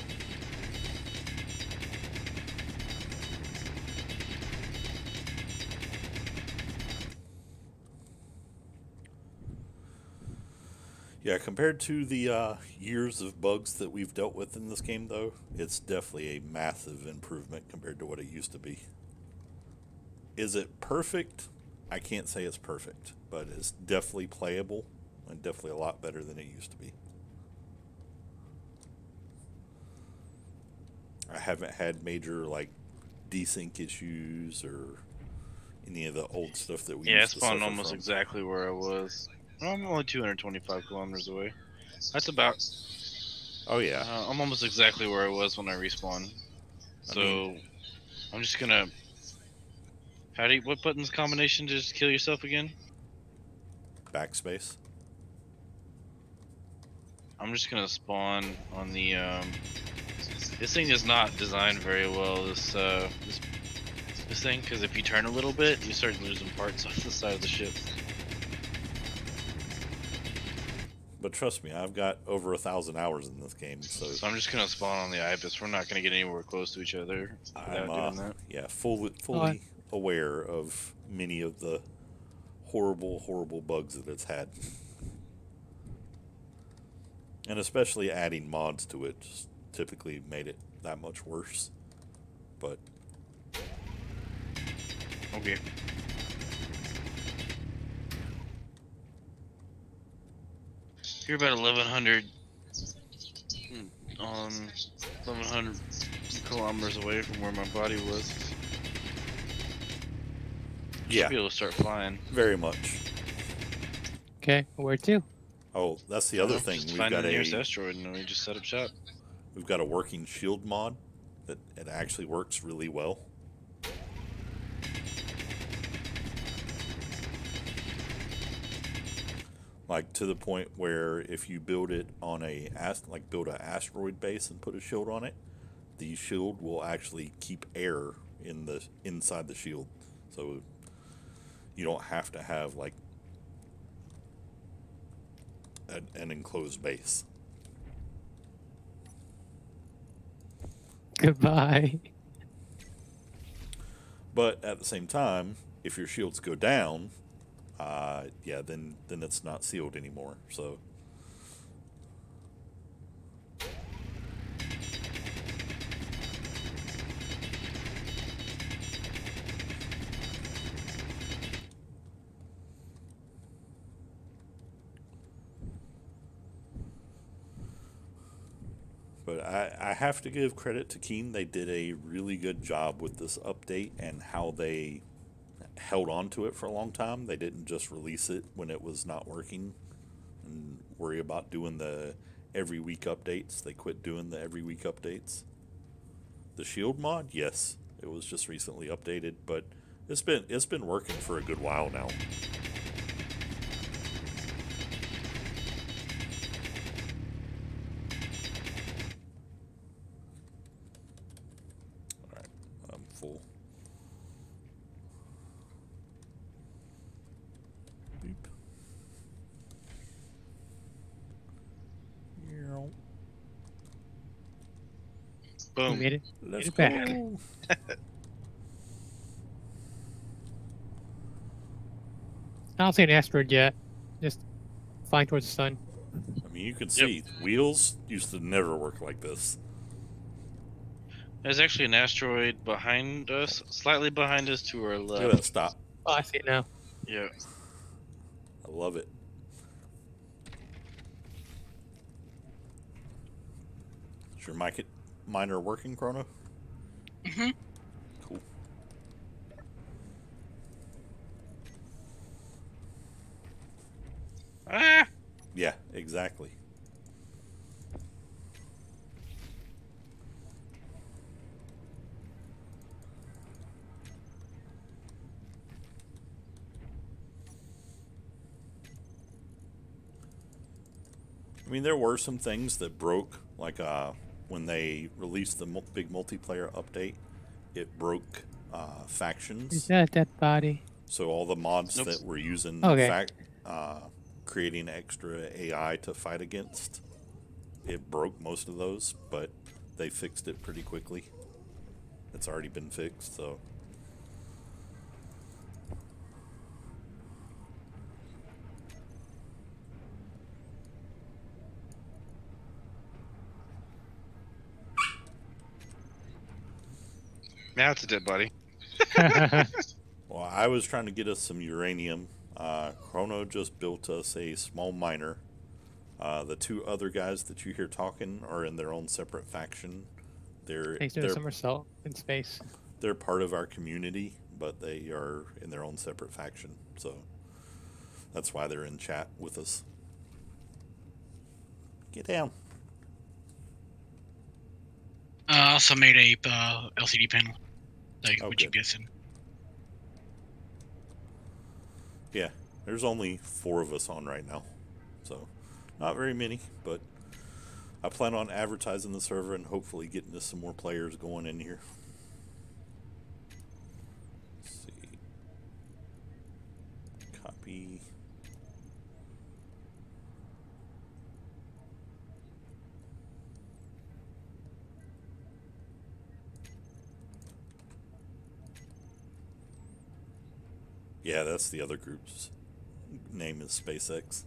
Yeah, compared to the years of bugs that we've dealt with in this game, though, it's definitely a massive improvement compared to what it used to be. Is it perfect? I can't say it's perfect, but it's definitely playable and definitely a lot better than it used to be. I haven't had major, like, desync issues or any of the old stuff that we Yeah, I used to suffer spawned almost from. exactly where I was. Well, I'm only 225 kilometers away. That's about. Oh, yeah. I'm almost exactly where I was when I respawned. So, I'm just gonna. What button's combination to just kill yourself again? Backspace. I'm just gonna spawn on the. This thing is not designed very well. This thing, because if you turn a little bit, you start losing parts off the side of the ship. But trust me, I've got over 1,000 hours in this game, so So I'm just gonna spawn on the Ibis. We're not gonna get anywhere close to each other without doing that. yeah, fully aware of many of the horrible bugs that it's had. And especially adding mods to it just typically made it that much worse. But Okay. You're about 1,100 1,100 kilometers away from where my body was. yeah, Should be able to start flying. very much. Okay, where to? Oh, that's the other thing. Just We've find got the nearest asteroid and we just set up shop. we've got a working shield mod that it actually works really well. Like to the point where if you build it on build an asteroid base and put a shield on it, the shield will actually keep air inside the shield, so you don't have to have like an enclosed base. Goodbye. But at the same time, if your shields go down, yeah, then it's not sealed anymore. So. But I have to give credit to Keen. They did a really good job with this update and how they held on to it for a long time. They didn't just release it when it was not working and worry about doing the every week updates. They quit doing the every week updates. The shield mod, yes, it was just recently updated, but it's been working for a good while now. Full. Beep. Boom. We made it. Let's Made go. it back. I don't see an asteroid yet. Just flying towards the sun. I mean, you can see wheels used to never work like this. There's actually an asteroid behind us, slightly behind us to our Look at that left. stop. Oh, I see it now. Yeah. I love it. Is your miner working, Chrono? Mm-hmm. Cool. Ah! Yeah, exactly. I mean, there were some things that broke, like when they released the big multiplayer update, it broke Is factions. that a dead body? So all the mods Nope. that were using Okay. creating extra AI to fight against, it broke most of those, but they fixed it pretty quickly. It's already been fixed, so. Now it's a dead body. Well, I was trying to get us some uranium. Chrono just built us a small miner. The two other guys that you hear talking are in their own separate faction. Thanks to a somersault in space. They're part of our community, but they are in their own separate faction. So that's why they're in chat with us. Get down. I also made a LCD panel. Like Oh, what you good. guessing? Yeah, there's only 4 of us on right now. So not very many, but I plan on advertising the server and hopefully getting us some more players going in here. Let's see. Copy. Yeah, that's the other group's name is SpaceX.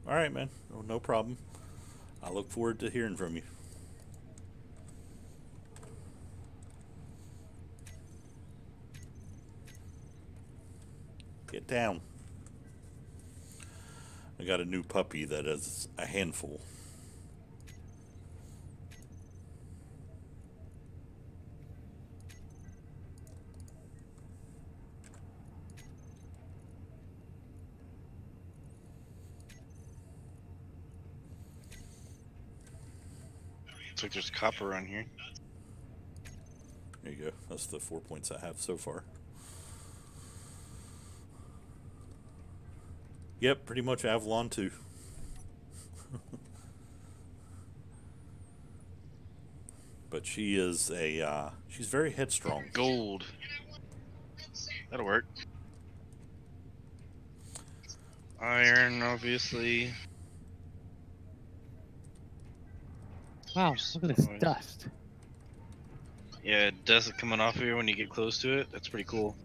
All right, man. Oh, no problem. I look forward to hearing from you. Get down. I got a new puppy that is a handful. Looks like there's copper on here. There you go. That's the 4 points I have so far. Yep, pretty much Avalon too. But but she is she's very headstrong. Gold. That'll work. Iron, obviously. Wow, look at this dust. Yeah, dust coming off here when you get close to it. That's pretty cool.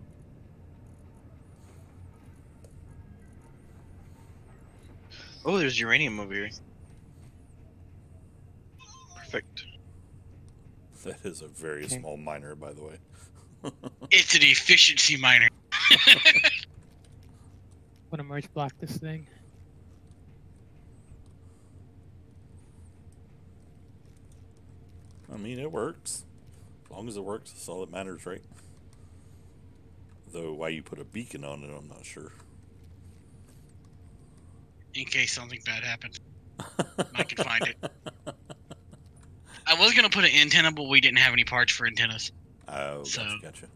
Oh, there's uranium over here. Perfect. That is a very small miner, by the way. It's an efficiency miner. I'm gonna merge block this thing. I mean, it works. As long as it works, that's all that matters, right? Though why you put a beacon on it, I'm not sure. In case something bad happens. I can find it. I was gonna put an antenna, but we didn't have any parts for antennas. Oh, So- gotcha.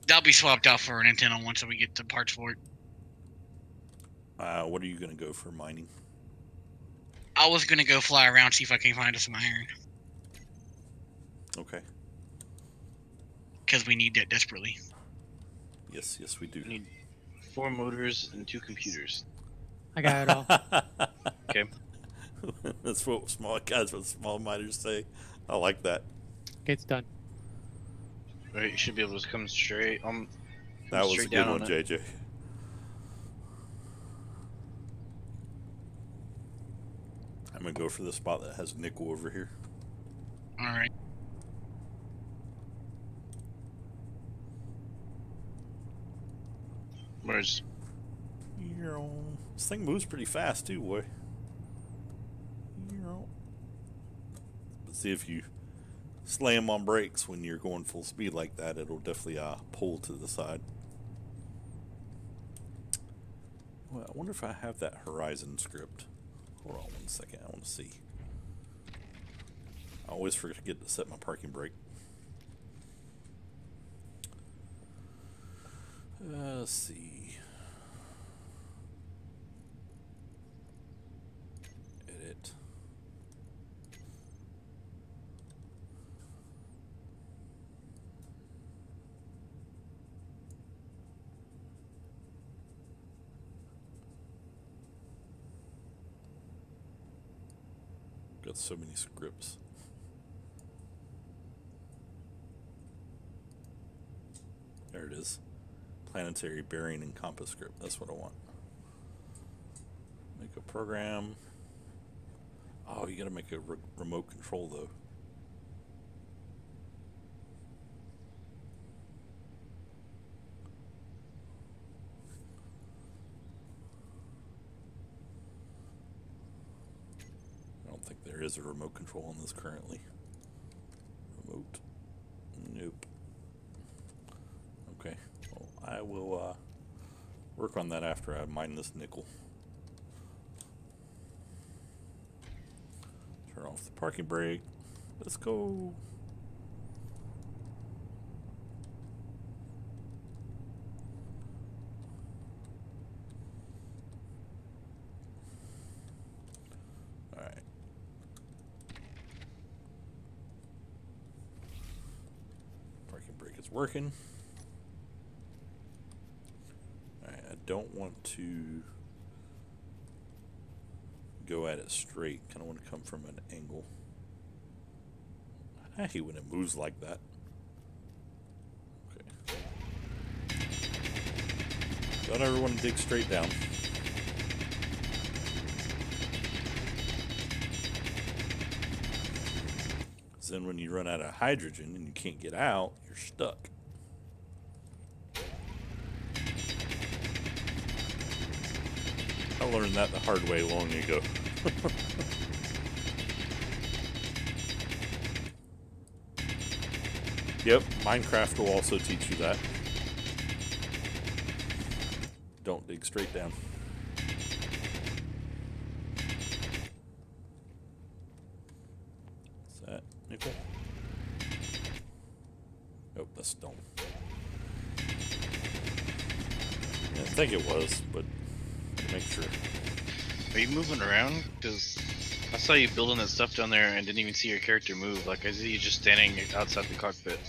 That'll be swapped out for an antenna once we get the parts for it. What are you going to go for mining? I was gonna go fly around, see if I can find us some iron. Okay. Because we need that desperately. Yes, we do. Need 4 motors and 2 computers. I got it all. Okay. That's what small miners say. I like that. Okay, it's done. Right, you should be able to come straight. That was a straight good down one, on it. JJ. I'm gonna go for the spot that has nickel over here. Alright. Where's This thing moves pretty fast too, boy. But see, if you slam on brakes when you're going full speed like that, it'll definitely pull to the side. Well, I wonder if I have that Horizon script. Hold on 1 second, I want to see. I always forget to set my parking brake. Let's see. Edit. Got so many scripts. There it is. Planetary bearing and compass script. That's what I want. Make a program. Oh, you gotta make a remote control though. I don't think there is a remote control on this currently. Remote. Nope. Okay. Well, I will work on that after I mine this nickel. Turn off the parking brake. Let's go. Alright. Parking brake is working. Alright, I don't want to go at it straight. Kind of want to come from an angle. I hate when it moves like that. Okay. Don't ever want to dig straight down. Then when you run out of hydrogen and you can't get out, you're stuck. I learned that the hard way long ago. Yep, Minecraft will also teach you that. Don't dig straight down. Is that nickel? Nope, that's stone. Yeah, I think it was, but make sure. Are you moving around? Because I saw you building that stuff down there and didn't even see your character move. Like, I see you just standing outside the cockpit.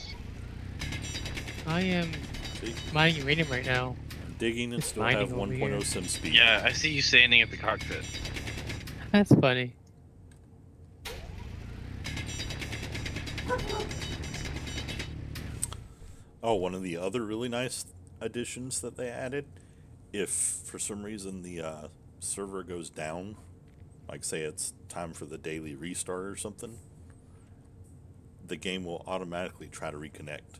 I am See? mining uranium right now. I'm digging and It's still have mining over 1.0 here. sim speed. Yeah, I see you standing at the cockpit. That's funny. Oh, one of the other really nice additions that they added, if for some reason the server goes down, like say it's time for the daily restart or something, the game will automatically try to reconnect.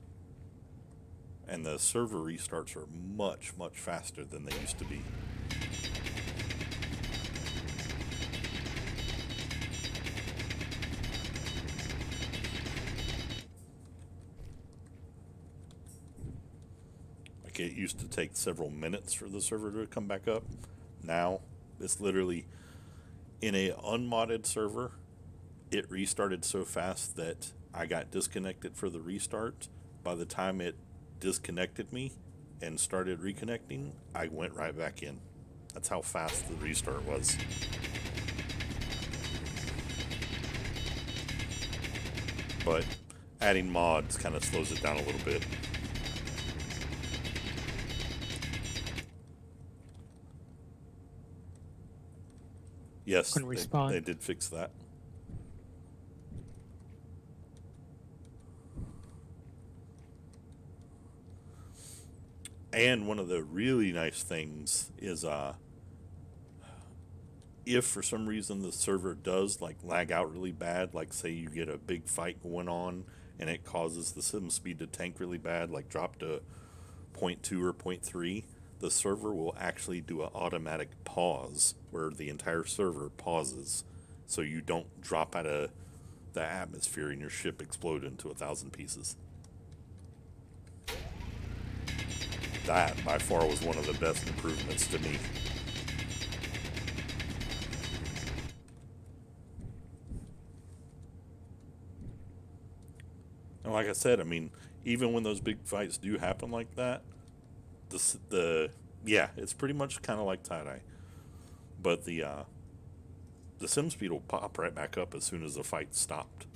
And the server restarts are much, much faster than they used to be. Like it used to take several minutes for the server to come back up. Now it's literally in a unmodded server. It restarted so fast that I got disconnected for the restart. By the time it disconnected me and started reconnecting, I went right back in. That's how fast the restart was. But adding mods kind of slows it down a little bit. Yes, Couldn't respawn. they did fix that. And one of the really nice things is if for some reason the server does like lag out really bad, like say you get a big fight going on and it causes the sim speed to tank really bad, like drop to 0.2 or 0.3, the server will actually do an automatic pause where the entire server pauses so you don't drop out of the atmosphere and your ship explode into 1,000 pieces. That by far was one of the best improvements to me. And like I said, I mean, even when those big fights do happen like that, yeah, it's pretty much kind of like tie-dye, but the sim speed will pop right back up as soon as the fight stopped.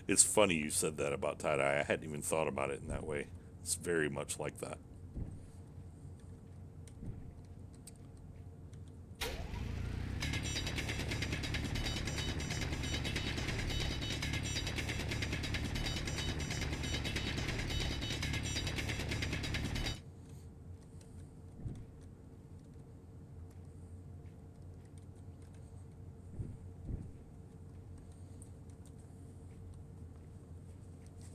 It's funny you said that about tie-dye. I hadn't even thought about it in that way. It's very much like that.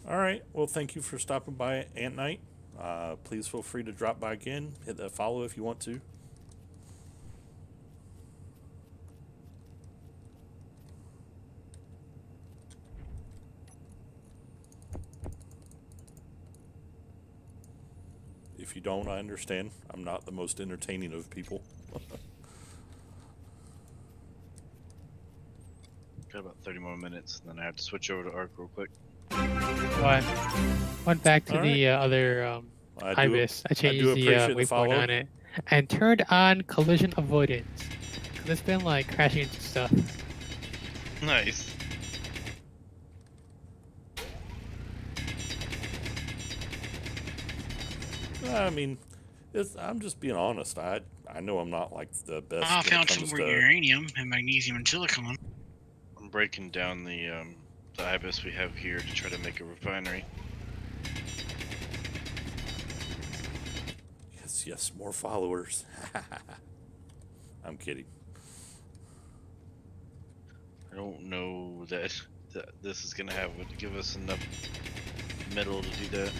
All right. Well, thank you for stopping by, Ant Knight. Please feel free to drop by again. Hit that follow if you want to. If you don't, I understand. I'm not the most entertaining of people. Got about 30 more minutes, and then I have to switch over to Arc real quick. Went back to All the other Ibis. I changed the waypoint follow. on it and turned on collision avoidance. Cause it's been like crashing into stuff. Nice. I mean, I'm just being honest. I know I'm not like the best. I when it found some comes more to- uranium and magnesium and silicon. I'm breaking down the Ibis we have here to try to make a refinery. Yes, more followers. I'm kidding. I don't know that this is gonna give us enough metal to do that.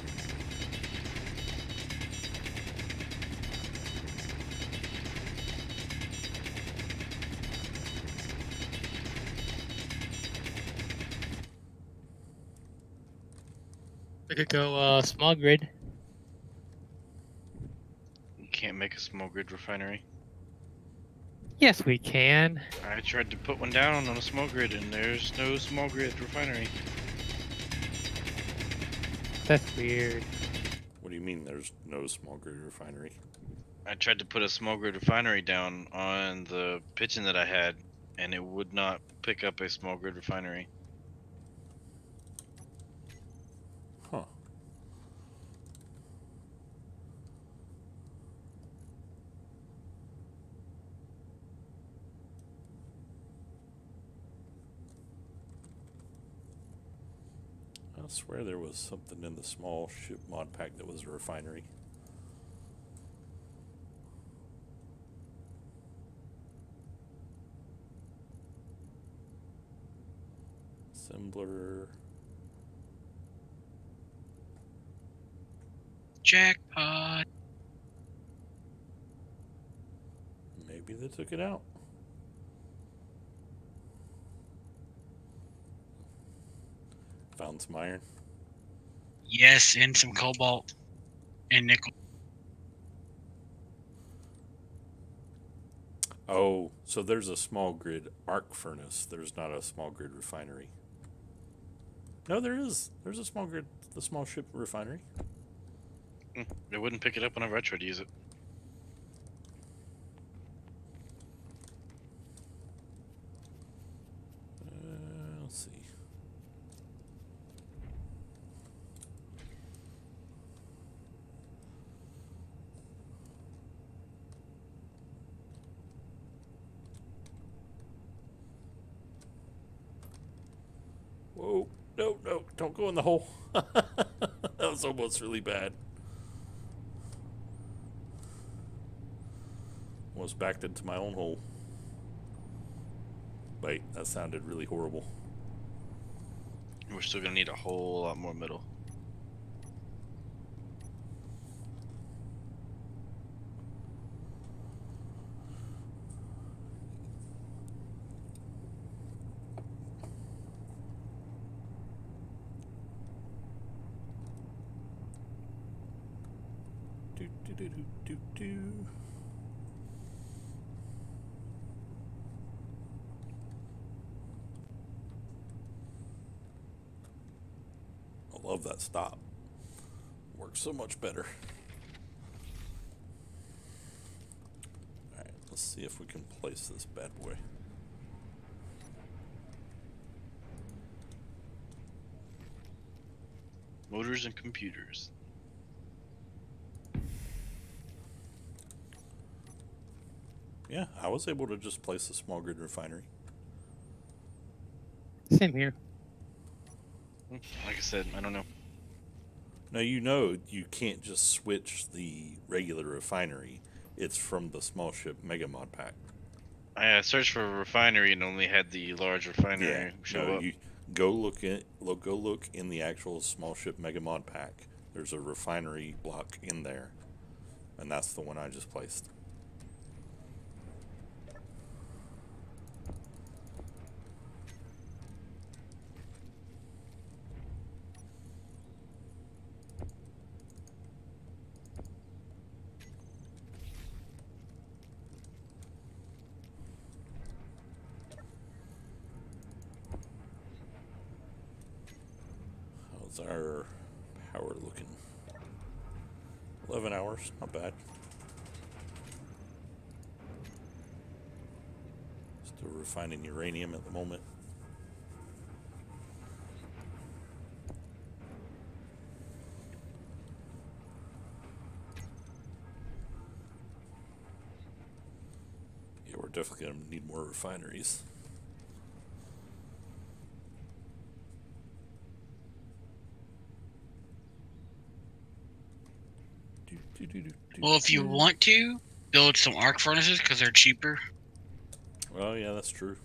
We could go small grid. You can't make a small grid refinery. Yes, we can. I tried to put one down on a small grid, and there's no small grid refinery. That's weird. What do you mean there's no small grid refinery? I tried to put a small grid refinery down on the pitching that I had, and it would not pick up a small grid refinery. Huh. I swear there was something in the small ship mod pack that was a refinery. Assembler. Jackpot. Maybe they took it out. Found some iron. Yes, and some cobalt and nickel. Oh, so there's a small grid arc furnace. There's not a small grid refinery. No, there is. There's a small grid, the small ship refinery. It wouldn't pick it up whenever I tried to use it. Let's see. Whoa. No, no, don't go in the hole. That was almost really bad. Almost backed into my own hole. Wait, that sounded really horrible. We're still gonna need a whole lot more metal. Do, do, do, do, do, do. I love that stop. Works so much better. Alright, let's see if we can place this bad boy. Motors and computers. Yeah, I was able to just place a small grid refinery. Same here. Like I said, I don't know. Now, you know you can't just switch the regular refinery. It's from the small ship mega mod pack. I searched for a refinery and only had the large refinery show no, up. you go look in the actual small ship mega mod pack. There's a refinery block in there, and that's the one I just placed. How's our power looking? 11 hours, not bad. Still refining uranium at the moment. Yeah, we're definitely going to need more refineries. Well, if you want to, build some arc furnaces because they're cheaper. Well, yeah, that's true.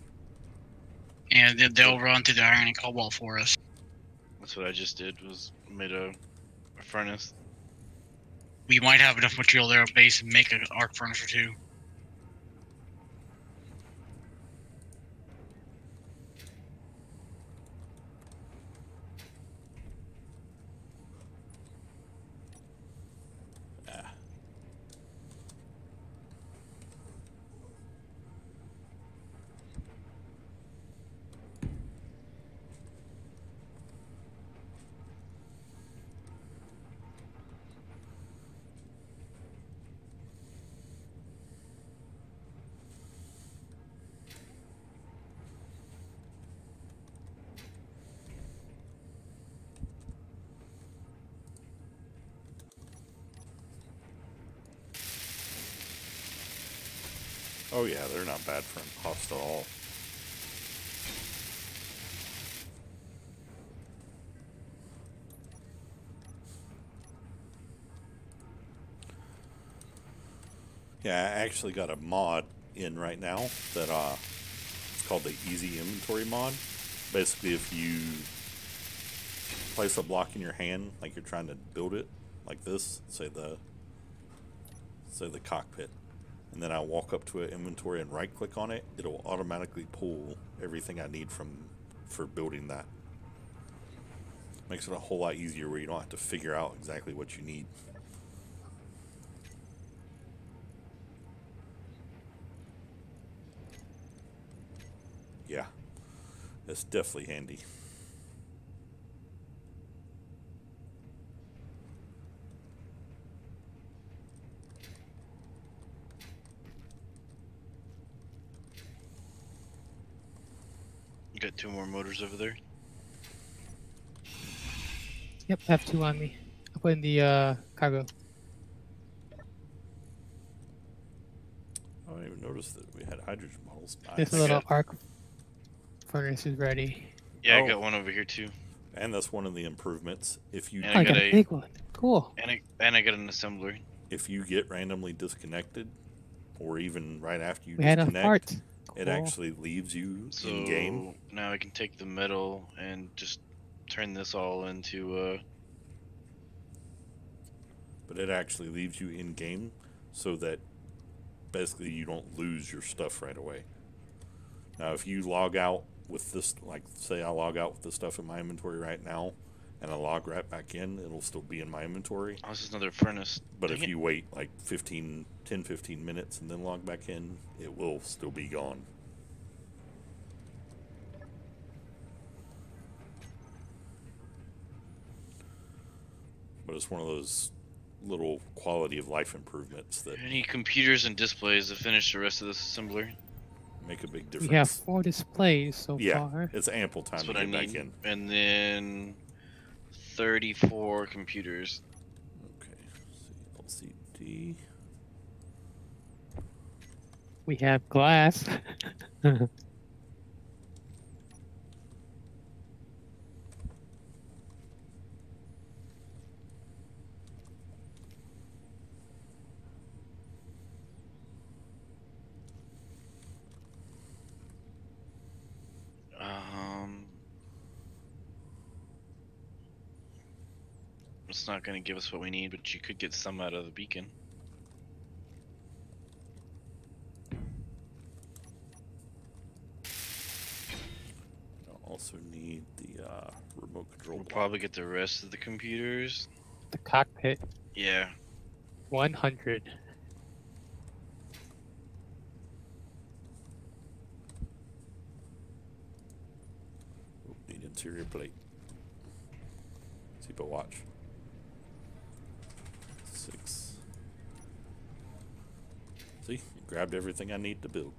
And then they'll run through the iron and cobalt for us. That's what I just did, was made a furnace. We might have enough material there at base and make an arc furnace or two. Oh yeah, they're not bad for cost at all. Yeah, I actually got a mod in right now that it's called the Easy Inventory mod. Basically, if you place a block in your hand, like you're trying to build it, like this, say the cockpit, and then I walk up to an inventory and right click on it, it'll automatically pull everything I need for building that. Makes it a whole lot easier where you don't have to figure out exactly what you need. Yeah, it's definitely handy. You got 2 more motors over there. Yep, I have 2 on me. I'll put in the cargo. I didn't even notice that we had hydrogen bottles. This Nice. little arc furnace is ready. Yeah, I Oh. got one over here too. And that's one of the improvements. If you And Oh, I I got got a big one. Cool. and I got an assembler. if you get randomly disconnected, or even right after you We had a disconnect, fart. it Cool. actually leaves you So in game. now I can take the metal and just turn this all into But it actually leaves you in game, so that basically you don't lose your stuff right away. Now, if you log out with this, like say I log out with the stuff in my inventory right now, and I log right back in, it'll still be in my inventory. oh, this is another furnace. But Dang if it. you wait like 15 minutes and then log back in, it will still be gone. But it's one of those little quality of life improvements that Any computers and displays to finish the rest of this assembler? make a big We difference. have 4 displays so Yeah, far. it's ample time That's to what I get back need. in. And then 34 computers. Okay, let's see, LCD. We have glass. It's not going to give us what we need, but you could get some out of the beacon. I'll also need the remote control We'll block. probably get the rest of the computers. The cockpit, Yeah. 100. Need interior plate. See, but watch. 6. See, grabbed everything I need to build.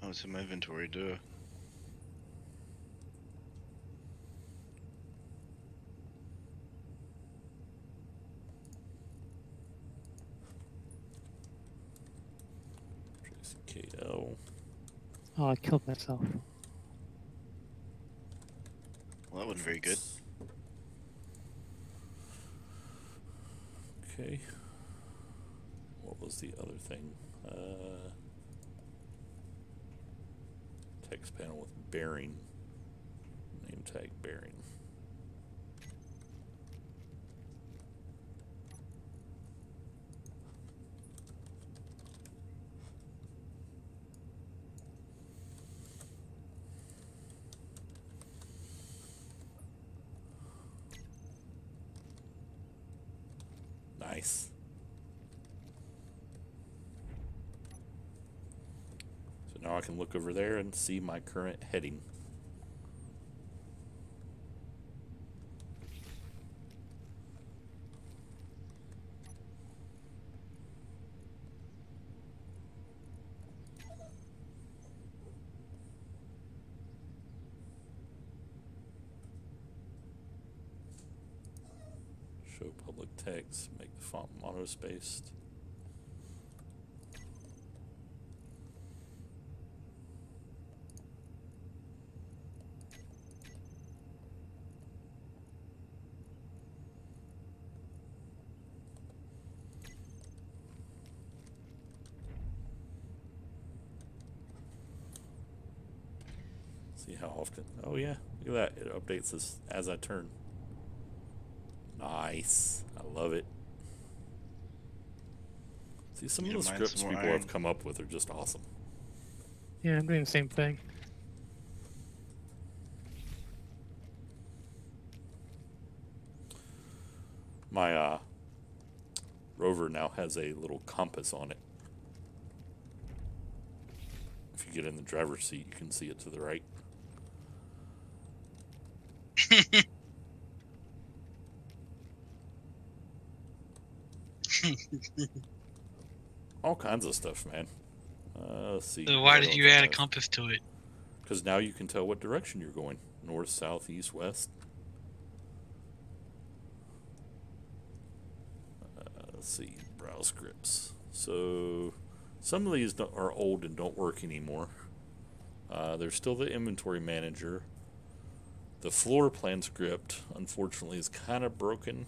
Oh, it's in my inventory, duh. Tracy KL. Oh, I killed myself. Well, that wasn't very good. Okay. What was the other thing? Text panel with bearing. Name tag bearing. Nice. So now I can look over there and see my current heading. Show public text. Make the font monospaced. See how often. Oh yeah, look at that. It updates as I turn. Nice. I love it. See, some of the scripts people have come up with are just awesome. Yeah, I'm doing the same thing. My Rover now has a little compass on it. If you get in the driver's seat, you can see it to the right. All kinds of stuff, man. Let's see. So why did you add a compass to it? Because now you can tell what direction you're going. North, south, east, west. Let's see. Browse scripts. So some of these are old and don't work anymore. There's still the inventory manager. The floor plan script, unfortunately, is kind of broken.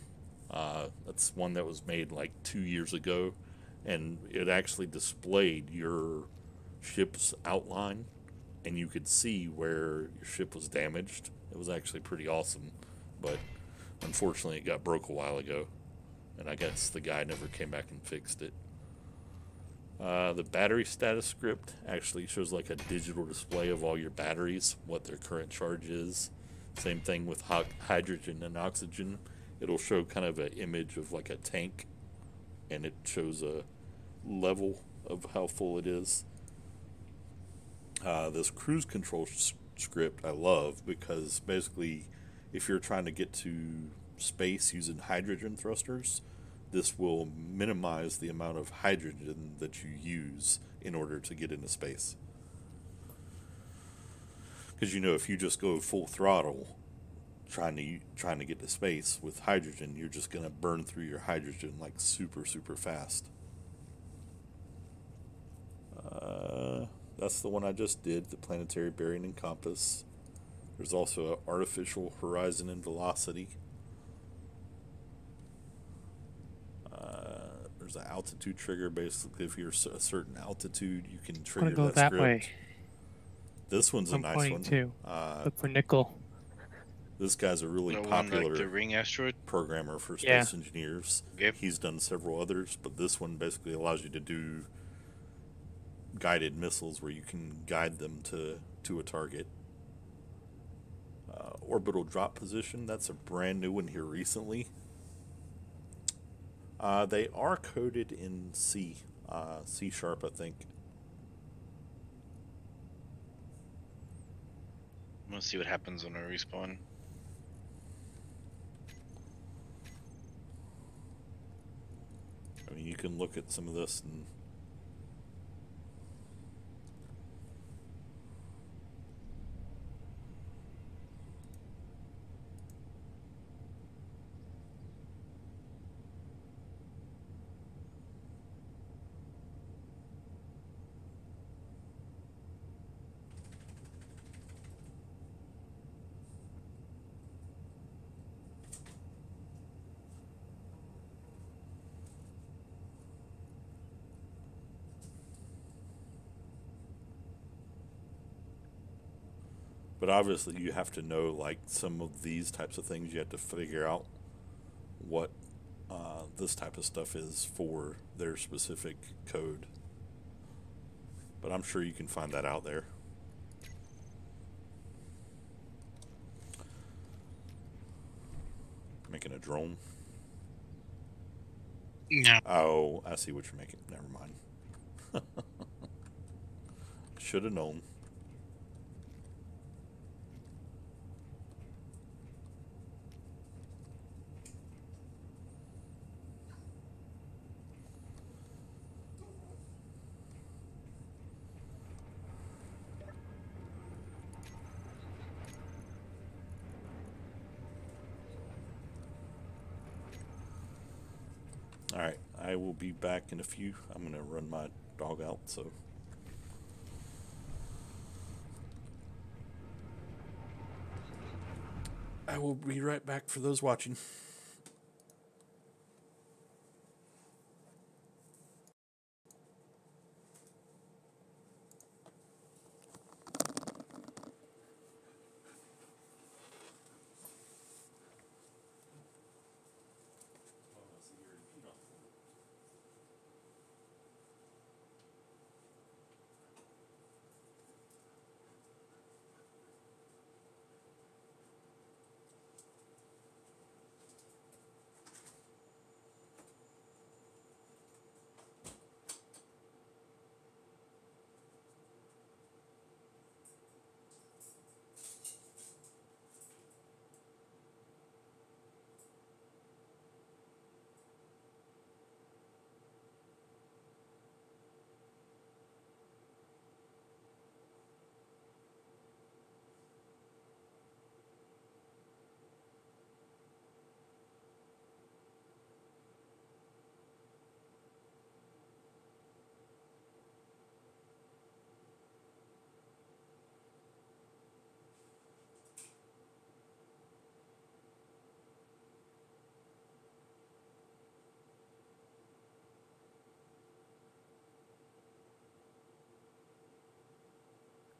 That's one that was made like 2 years ago, and it actually displayed your ship's outline, and you could see where your ship was damaged. It was actually pretty awesome, but unfortunately it got broke a while ago, and I guess the guy never came back and fixed it. The battery status script actually shows like a digital display of all your batteries, what their current charge is. Same thing with hydrogen and oxygen. It'll show kind of an image of like a tank, and it shows a level of how full it is. This cruise control script I love, because basically if you're trying to get to space using hydrogen thrusters, this will minimize the amount of hydrogen that you use in order to get into space. Because you know, if you just go full throttle trying to get to space with hydrogen, you're just going to burn through your hydrogen like super fast. That's the one I just did, the planetary bearing and compass. There's also an artificial horizon and velocity. There's an altitude trigger. Basically, if you're a certain altitude, you can trigger Go that that script. way. This one's a nice one. To. Look for nickel. This guy's a really popular one, like the ring asteroid programmer for space engineers. Yep. He's done several others, but this one basically allows you to do guided missiles where you can guide them to a target. Orbital drop position, that's a brand new one here recently. They are coded in C, C#, I think. I'm gonna see what happens when I respawn. I mean, you can look at some of this and but obviously you have to know, like, some of these types of things. You have to figure out what this type of stuff is for their specific code. But I'm sure you can find that out there. Making a drone? No. Oh, I see what you're making. Never mind. Should have known. All right, I will be back in a few. I'm gonna run my dog out, so. I will be right back for those watching.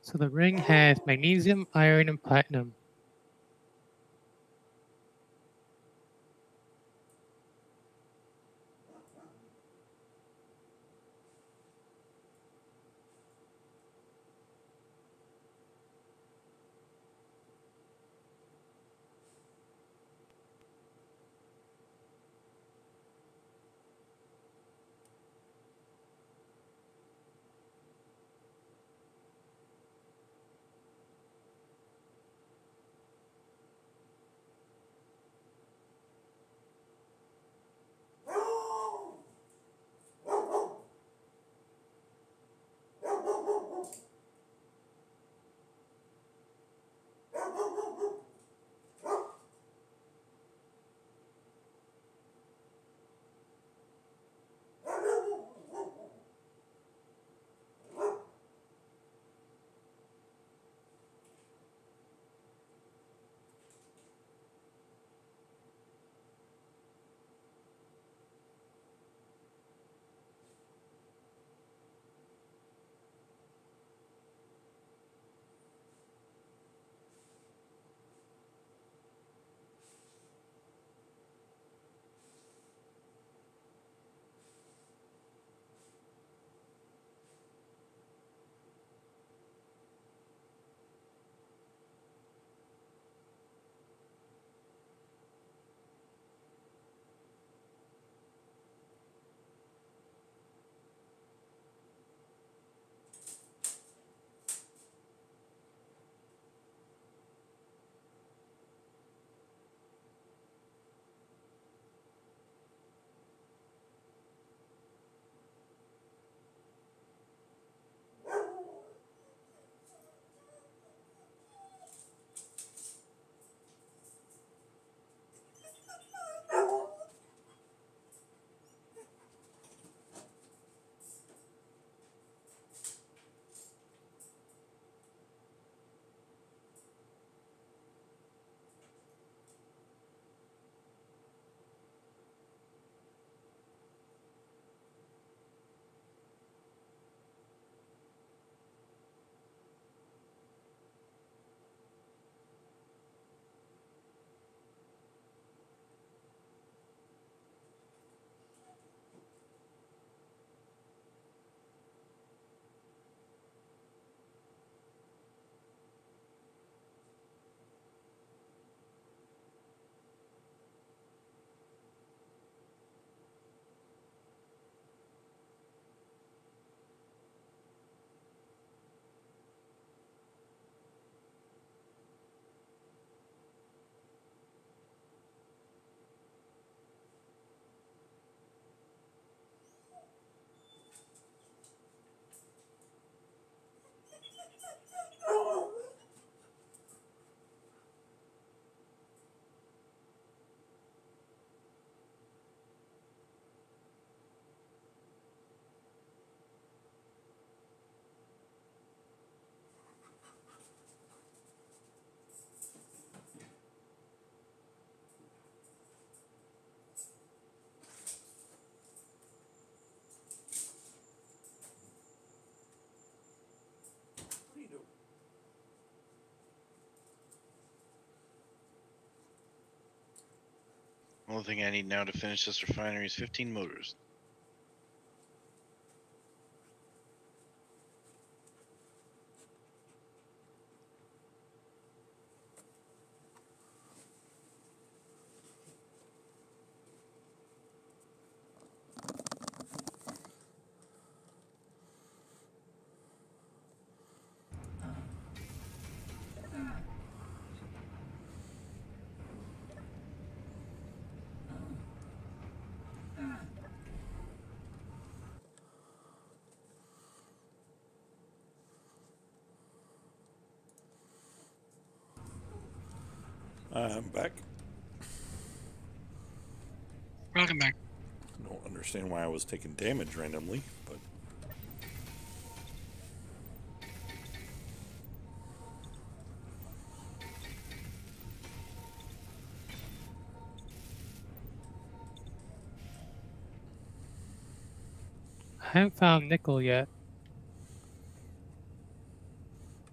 So the ring has magnesium, iron, and platinum. Only thing I need now to finish this refinery is 15 motors. I'm back. Welcome back. I don't understand why I was taking damage randomly, but I haven't found nickel yet.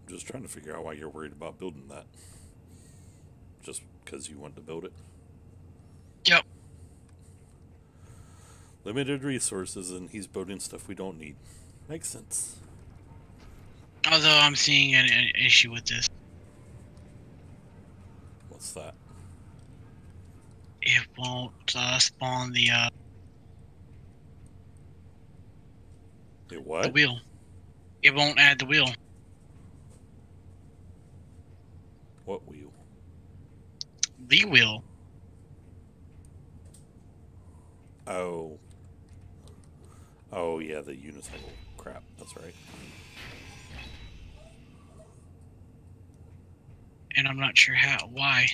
I'm just trying to figure out why you're worried about building that. Just because you want to build it? Yep. Limited resources, and he's building stuff we don't need. Makes sense. Although I'm seeing an issue with this. What's that? It won't spawn the what? wheel. It won't add the wheel. What wheel? The wheel. Oh. Oh, yeah, the unicycle crap. That's right. And I'm not sure why.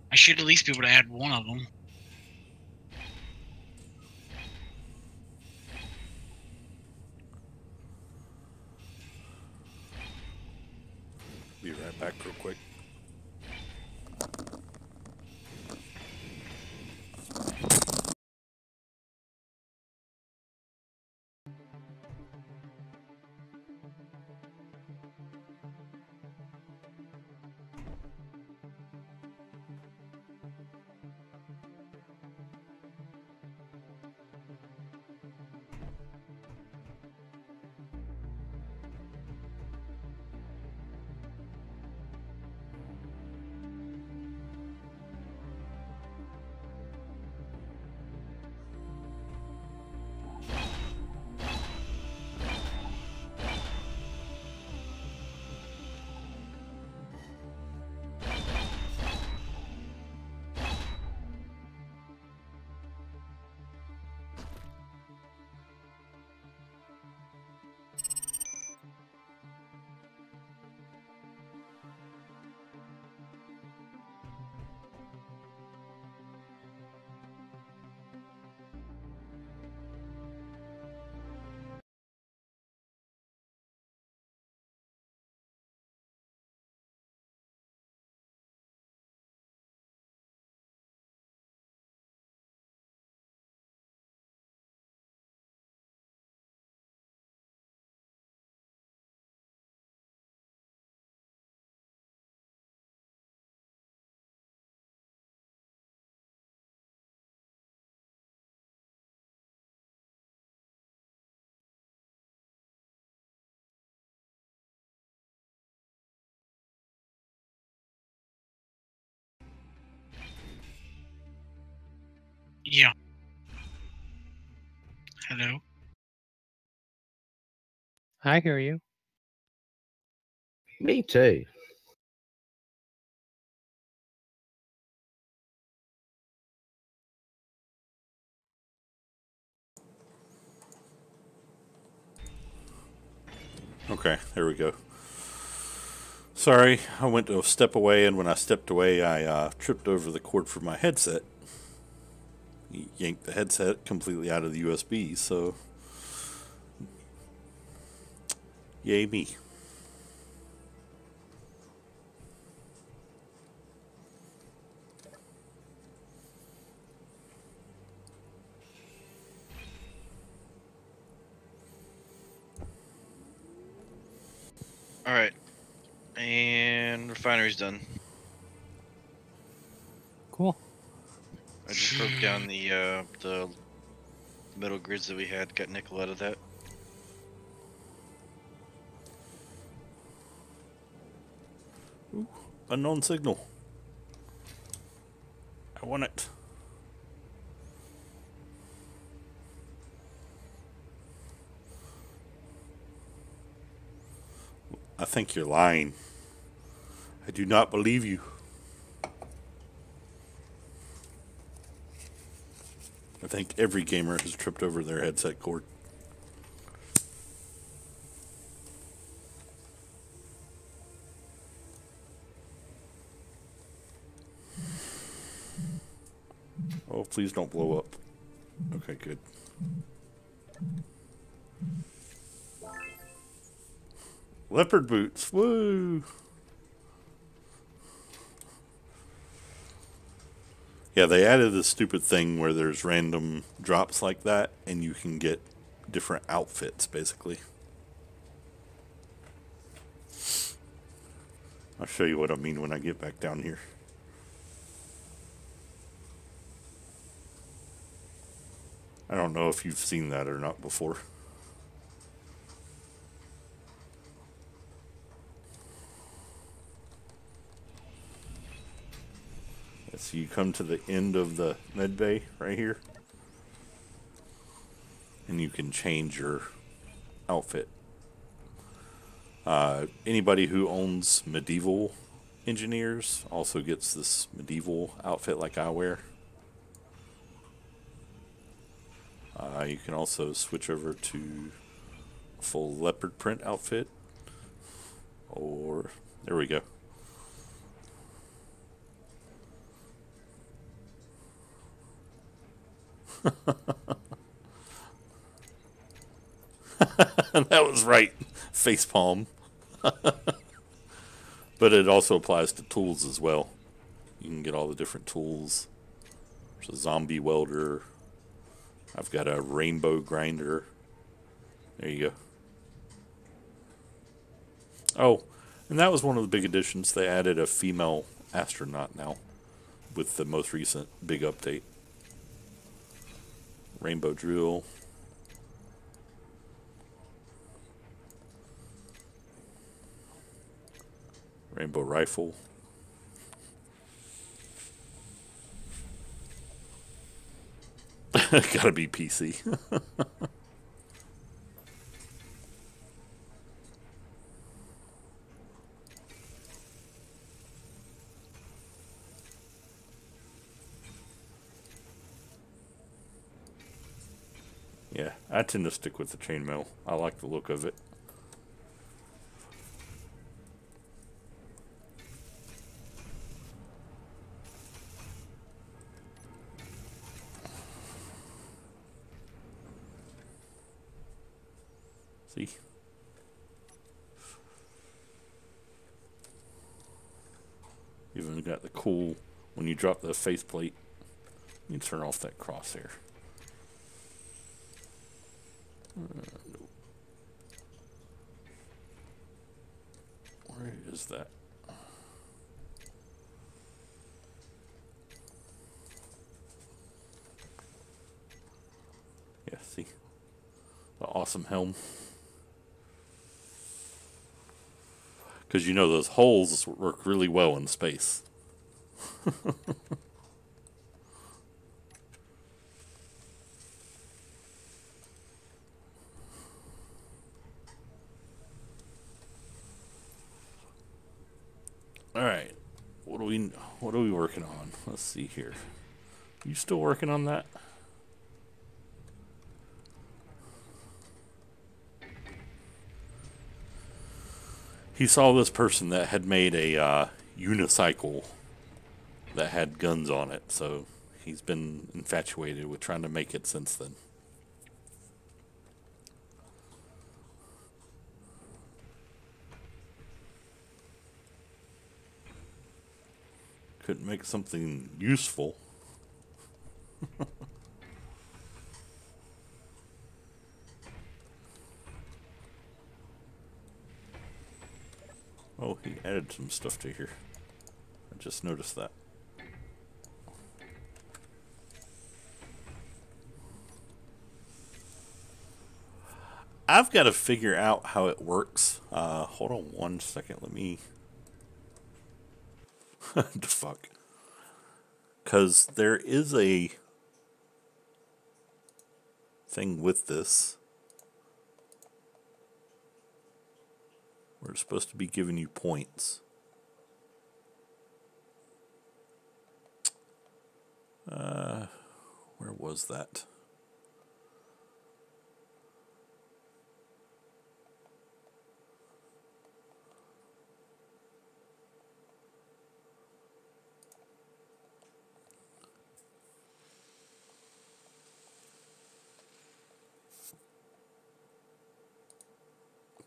I should at least be able to add one of them. Be right back real quick. Yeah. Hello? I hear you. Me too. Okay, there we go. Sorry, I went to step away, and when I stepped away, I tripped over the cord for my headset. Yanked the headset completely out of the USB, so yay me. Alright. And refinery's done. Cool. I just broke down the metal grids that we had. Got nickel out of that. Ooh, unknown signal. I want it. I think you're lying. I do not believe you. I think every gamer has tripped over their headset cord. Oh, please don't blow up. Okay, good. Leopard boots. Woo! Yeah, they added this stupid thing where there's random drops like that, and you can get different outfits, basically. I'll show you what I mean when I get back down here. I don't know if you've seen that or not before. So you come to the end of the med bay right here, and you can change your outfit. Anybody who owns medieval engineers also gets this medieval outfit like I wear. You can also switch over to full leopard print outfit, or there we go. That was right. Facepalm. But it also applies to tools as well. You can get all the different tools. There's a zombie welder. I've got a rainbow grinder. There you go. Oh, and that was one of the big additions. They added a female astronaut now with the most recent big update. Rainbow drill. Rainbow rifle. Gotta be PC. Yeah, I tend to stick with the chainmail. I like the look of it. See? Even got the cool, when you drop the faceplate, you turn off that crosshair. Nope. Where is that? Yeah, see? The awesome helm. Because you know those holes work really well in space. All right, what are we working on? Let's see here. You still working on that? He saw this person that had made a unicycle that had guns on it, so he's been infatuated with trying to make it since then. Couldn't make something useful. Oh, he added some stuff to here. I just noticed that. I've got to figure out how it works. Hold on 1 second. Let me. The fuck. Because there is a thing with this. We're supposed to be giving you points. Where was that?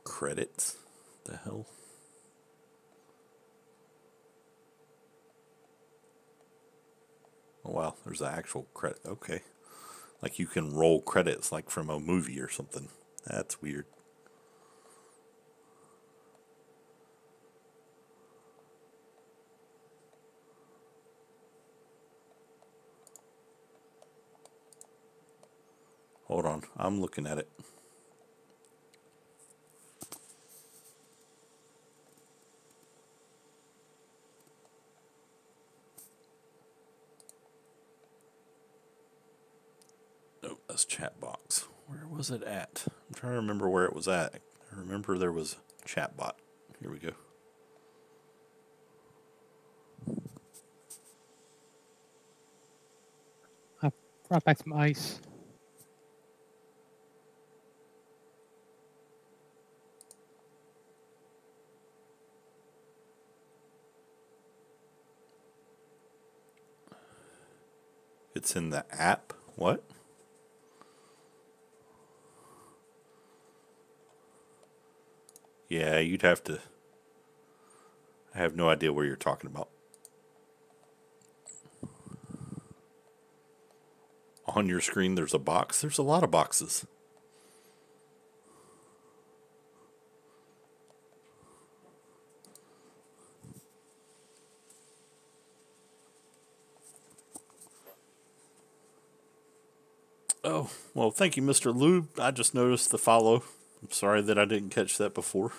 Credits? The hell? Oh wow, there's the actual credit. Okay. Like you can roll credits like from a movie or something. That's weird. Hold on, I'm looking at it. Nope, that's chat box. Where was it at? I'm trying to remember where it was at. I remember there was chat bot. Here we go. I brought back some ice. It's in the app? What? Yeah, you'd have to. I have no idea where you're talking about. On your screen, there's a box. There's a lot of boxes. Oh, well, thank you, Mr. Lube. I just noticed the follow. I'm sorry that I didn't catch that before.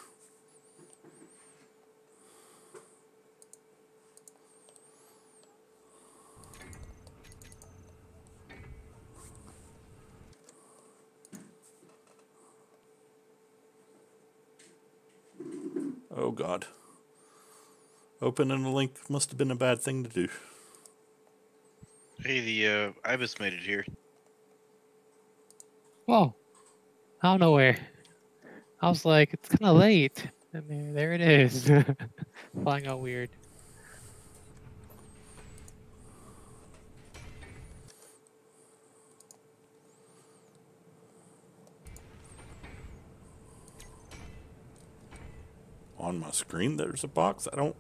Oh, God. Opening a link must have been a bad thing to do. Hey, the Ibis made it here. Whoa. Out of nowhere. I was like, it's kind of late. And there it is. Flying out weird. On my screen, there's a box. I don't.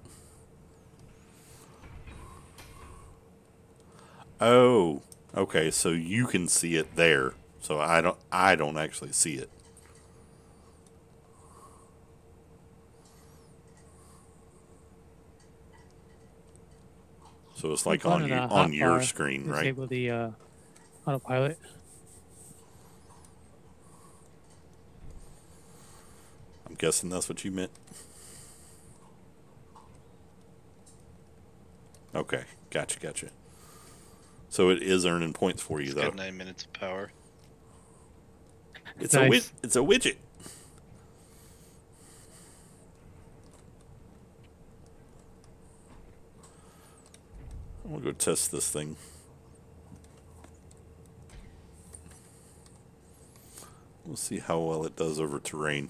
Oh, okay. So you can see it there. So I don't actually see it. So it's like on your screen, right? Disable the autopilot. I'm guessing that's what you meant. Okay, gotcha. So it is earning points for you, It's though. got 9 minutes of power. It's nice. It's a widget. I'm gonna go test this thing. We'll see how well it does over terrain.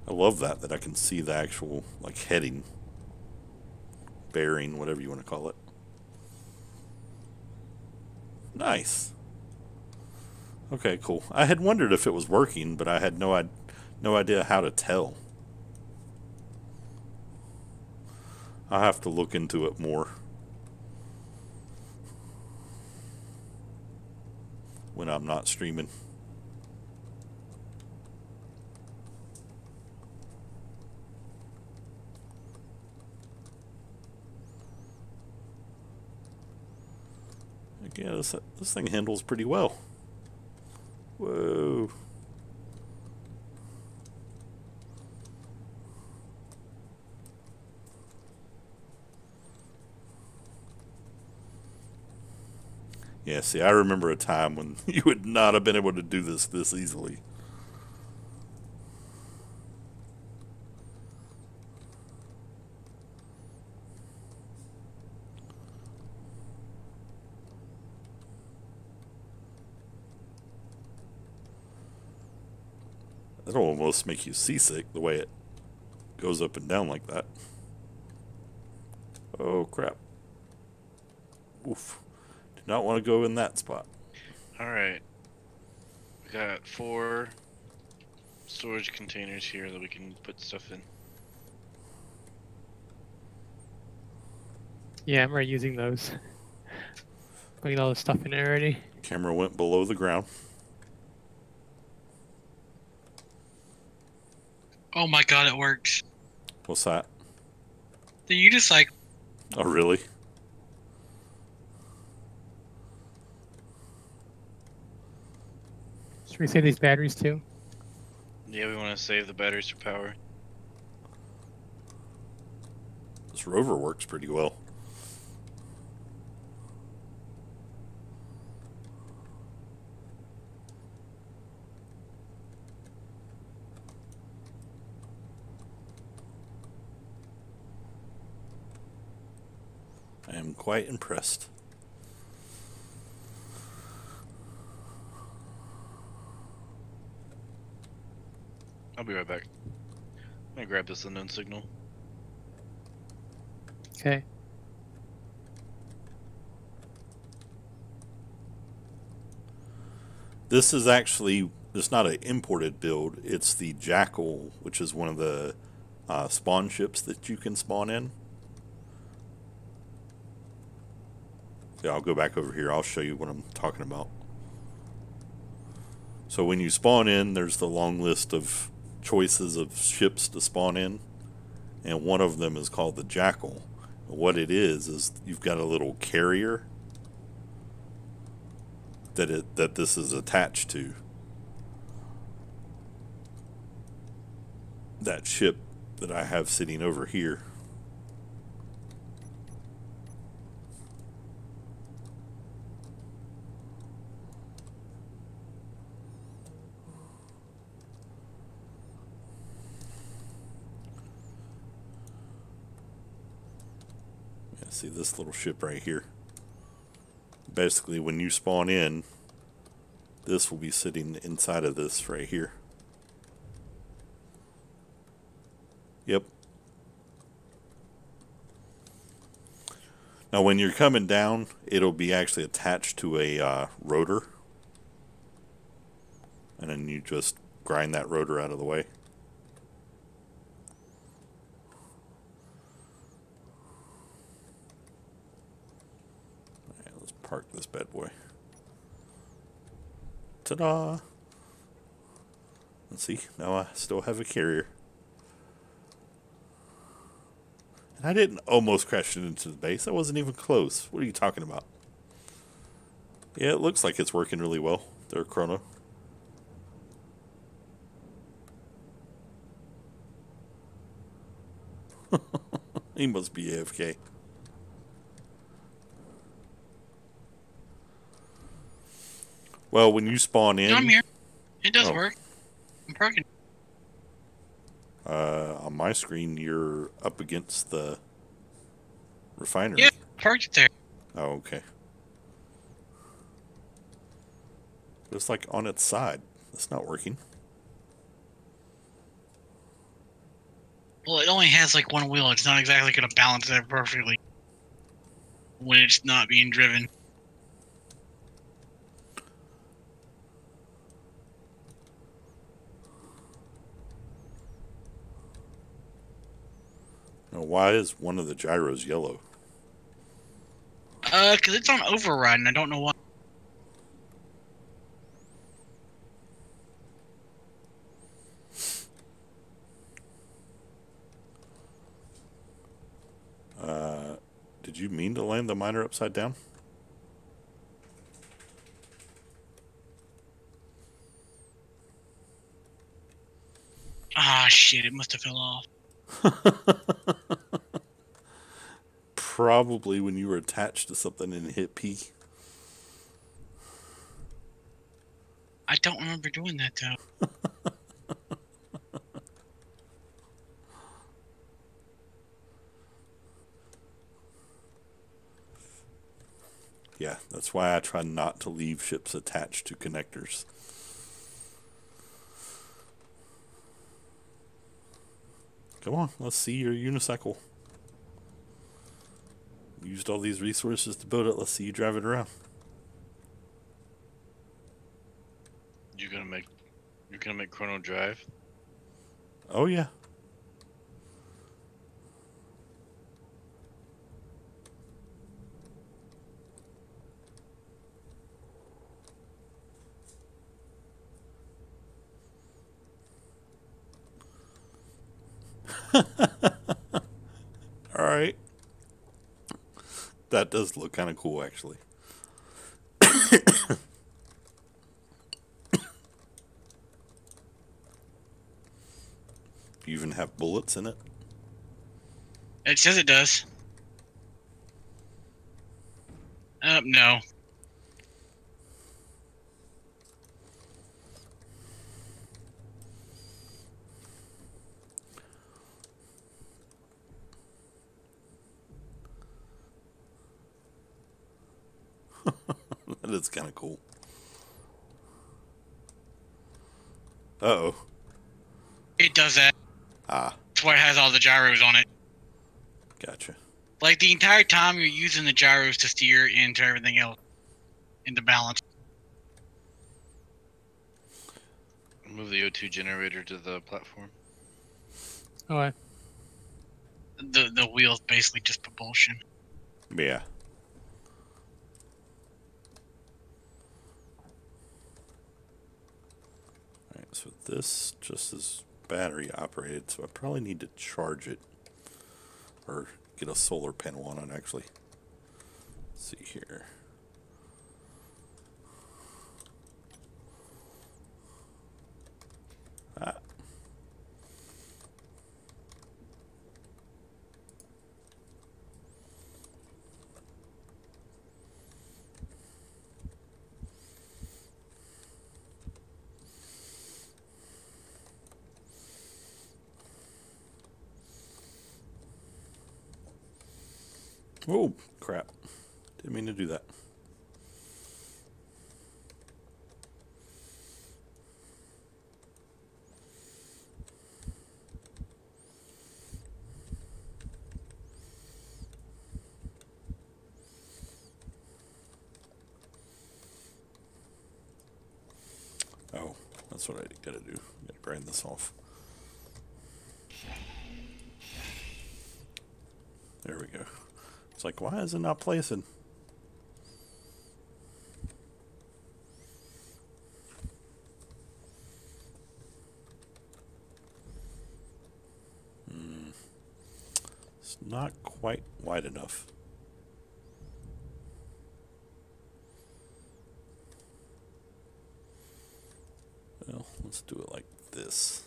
I love that I can see the actual like heading, bearing, whatever you want to call it. Nice. Okay, cool. I had wondered if it was working, but I had no idea how to tell. I'll have to look into it more when I'm not streaming. Like, yeah, this thing handles pretty well. Whoa. Yeah, see, I remember a time when you would not have been able to do this easily. That'll almost make you seasick the way it goes up and down like that. Oh, crap. Oof. Do not want to go in that spot. Alright. We got 4 storage containers here that we can put stuff in. Yeah, I'm already using those. Putting all the stuff in there already. Camera went below the ground. Oh my god, it works. What's that? Then you just like, Oh, really? Should we save these batteries too? Yeah, we want to save the batteries for power. This rover works pretty well. I am quite impressed. I'll be right back. I'm gonna grab this unknown signal. Okay. This is actually, it's not an imported build. It's the Jackal, which is one of the spawn ships that you can spawn in. Yeah, I'll go back over here. I'll show you what I'm talking about. So when you spawn in, there's the long list of choices of ships to spawn in. And one of them is called the Jackal. And what it is you've got a little carrier that this is attached to. That ship that I have sitting over here. Yeah, see this little ship right here. Basically, when you spawn in, this will be sitting inside of this right here. Yep. Now when you're coming down, it'll be actually attached to a rotor. And then you just grind that rotor out of the way. Alright, let's park this bad boy. Ta-da! Let's see, now I still have a carrier. And I didn't almost crash it into the base. I wasn't even close. What are you talking about? Yeah, it looks like it's working really well there, Chrono. He must be AFK. Well, when you spawn in... no, I'm here. It does Oh. work. I'm parking. On my screen, you're up against the refinery. Yeah, parked it there. Oh, okay. It's like on its side. It's not working. Well, it only has like one wheel. It's not exactly going to balance that perfectly when it's not being driven. Now, why is one of the gyros yellow? Because it's on override, and I don't know why. Did you mean to land the miner upside down? shit, it must have fell off. Probably when you were attached to something and hit P. I don't remember doing that though. Yeah, that's why I try not to leave ships attached to connectors. Come on, let's see your unicycle. Used all these resources to build it. Let's see you drive it around. You're gonna make Chrono Drive? Oh yeah. All right. That does look kind of cool, actually. You even have bullets in it? It says it does. No. That is kind of cool. Uh-oh. It does that. Ah, That's why it has all the gyros on it. gotcha. Like the entire time you're using the gyros to steer into everything else. Into balance. Move the O2 generator to the platform. Okay. The wheel's basically just propulsion. Yeah. Alright, so this just is battery operated, so I probably need to charge it. Or get a solar panel on it, actually. Let's see here. Ah. Oh, crap. Didn't mean to do that. Oh, that's what I gotta do. Gotta grind this off. There we go. It's like, why is it not placing? It's not quite wide enough. Well, let's do it like this.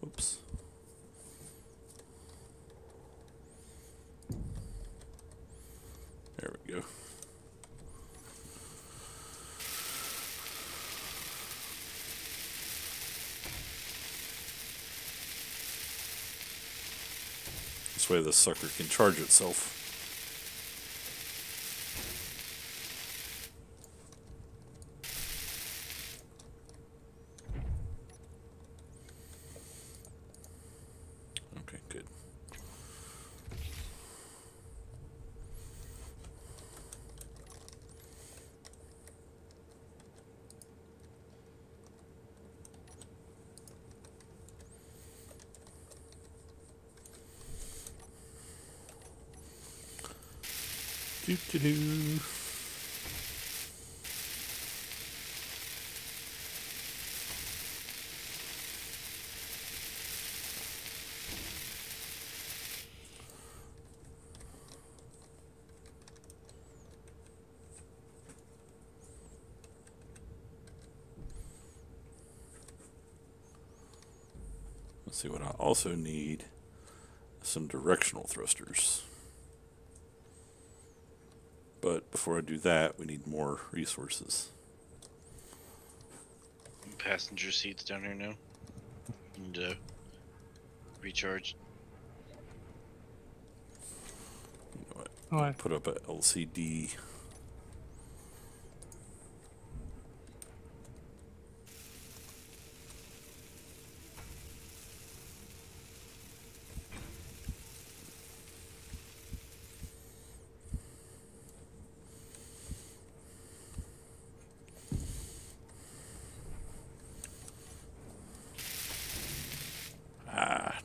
Oops. There we go. This way the sucker can charge itself. Okay, good. Doo-doo-doo. Let's see what I also need. Some directional thrusters. But before I do that, we need more resources. Passenger seats down here now. And recharge. You know what? What? Put up a LCD.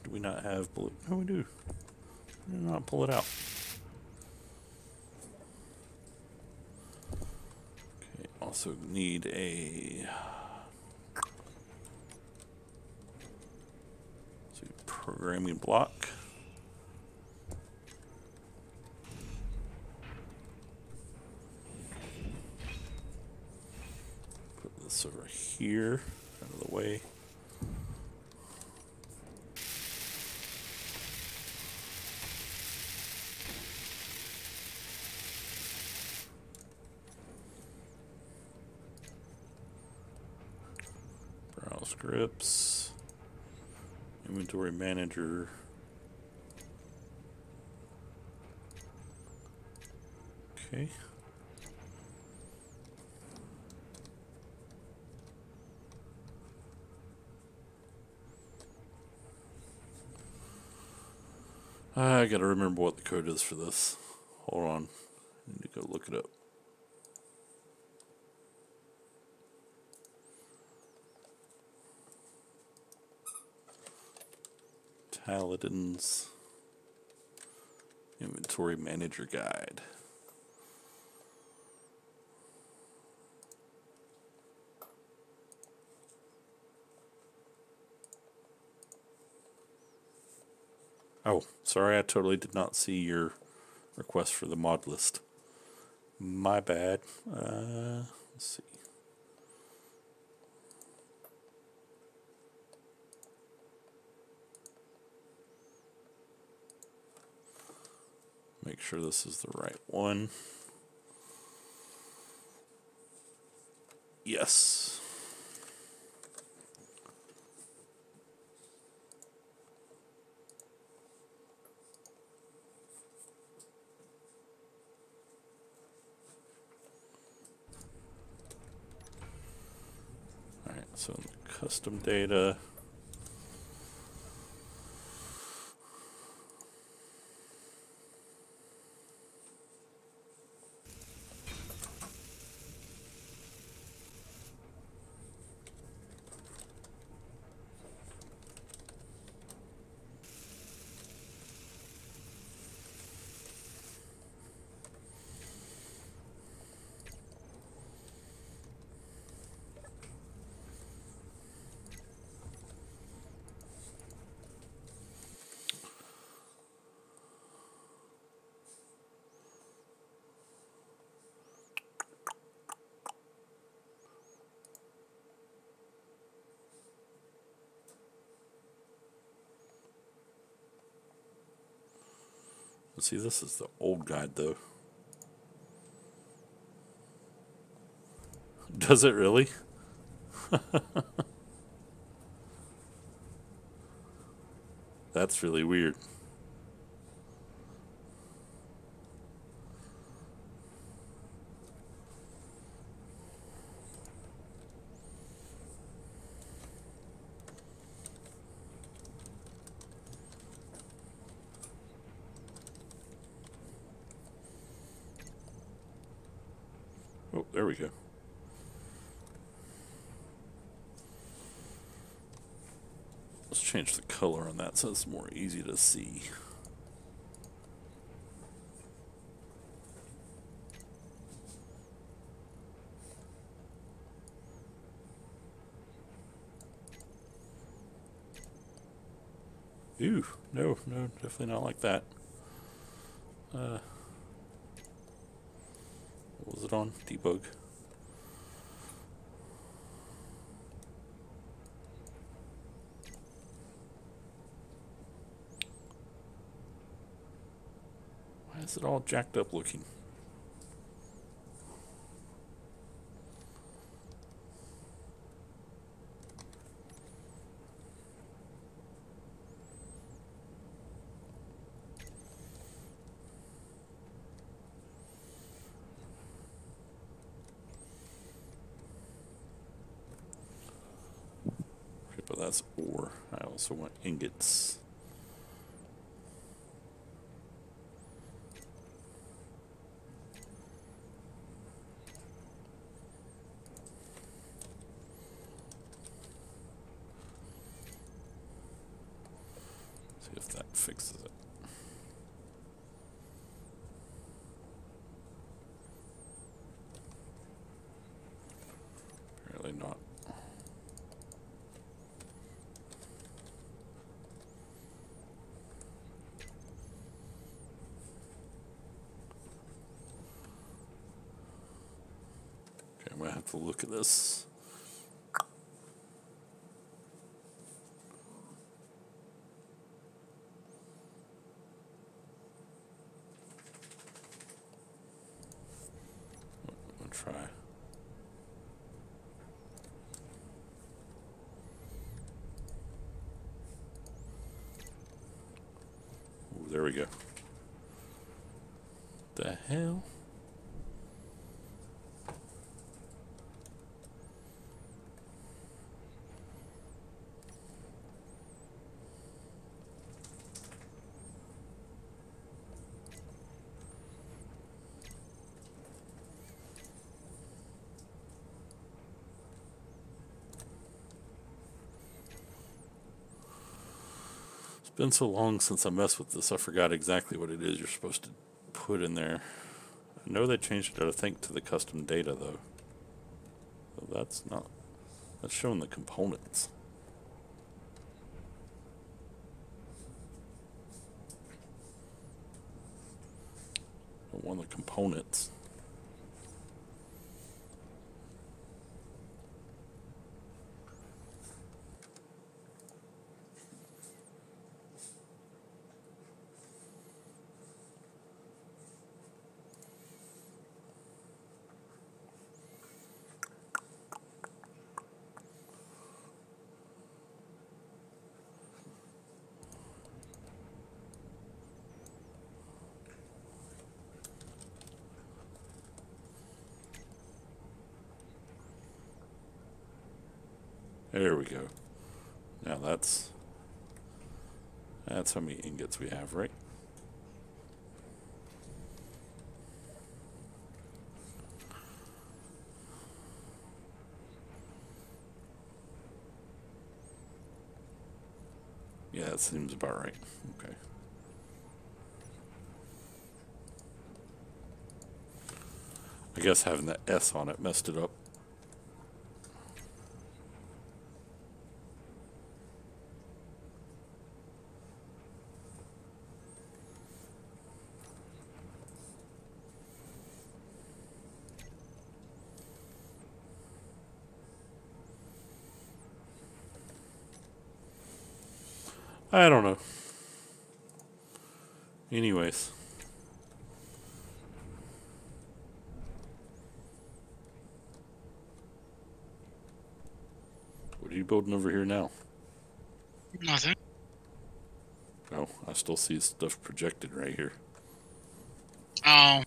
Do we not have bullet? No, we do. We do not pull it out. Okay, also need a programming block. Put this over here, out of the way. Scripts, inventory manager. Okay. I gotta remember what the code is for this. Hold on. I need to go look it up. Paladin's Inventory Manager Guide. Oh, sorry, I totally did not see your request for the mod list. My bad. Let's see. Make sure this is the right one. Yes. All right, so custom data. See, this is the old guide, though. Does it really? That's really weird. Oh, there we go. Let's change the color on that so it's more easy to see. Ew, no, definitely not like that. What was it on? Debug. is it all jacked up looking? Okay, but that's ore. I also want ingots. See if that fixes it. Apparently not. Okay, I'm gonna have to look at this. I'm gonna try. Ooh, there we go. The hell? It's been so long since I messed with this, I forgot exactly what it is you're supposed to put in there. I know they changed it, I think, to the custom data, though. So that's not... That's showing the components. One of the components. There we go. Now that's how many ingots we have, right? Yeah, that seems about right. Okay. I guess having that S on it messed it up. I don't know. Anyways. What are you building over here now? Nothing. Oh, I still see stuff projected right here. Oh.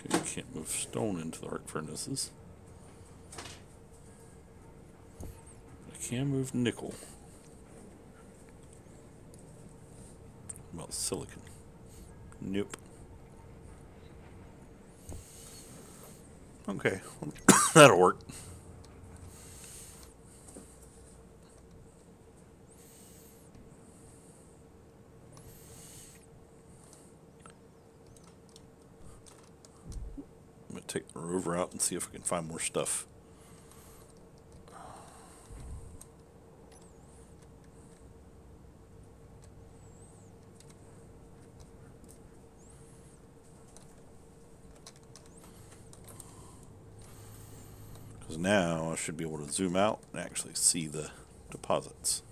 Okay, you can't move stone into the arc furnaces. I can move nickel. What about silicon? Nope. Okay, that'll work. river out and see if I can find more stuff. Because now I should be able to zoom out and actually see the deposits.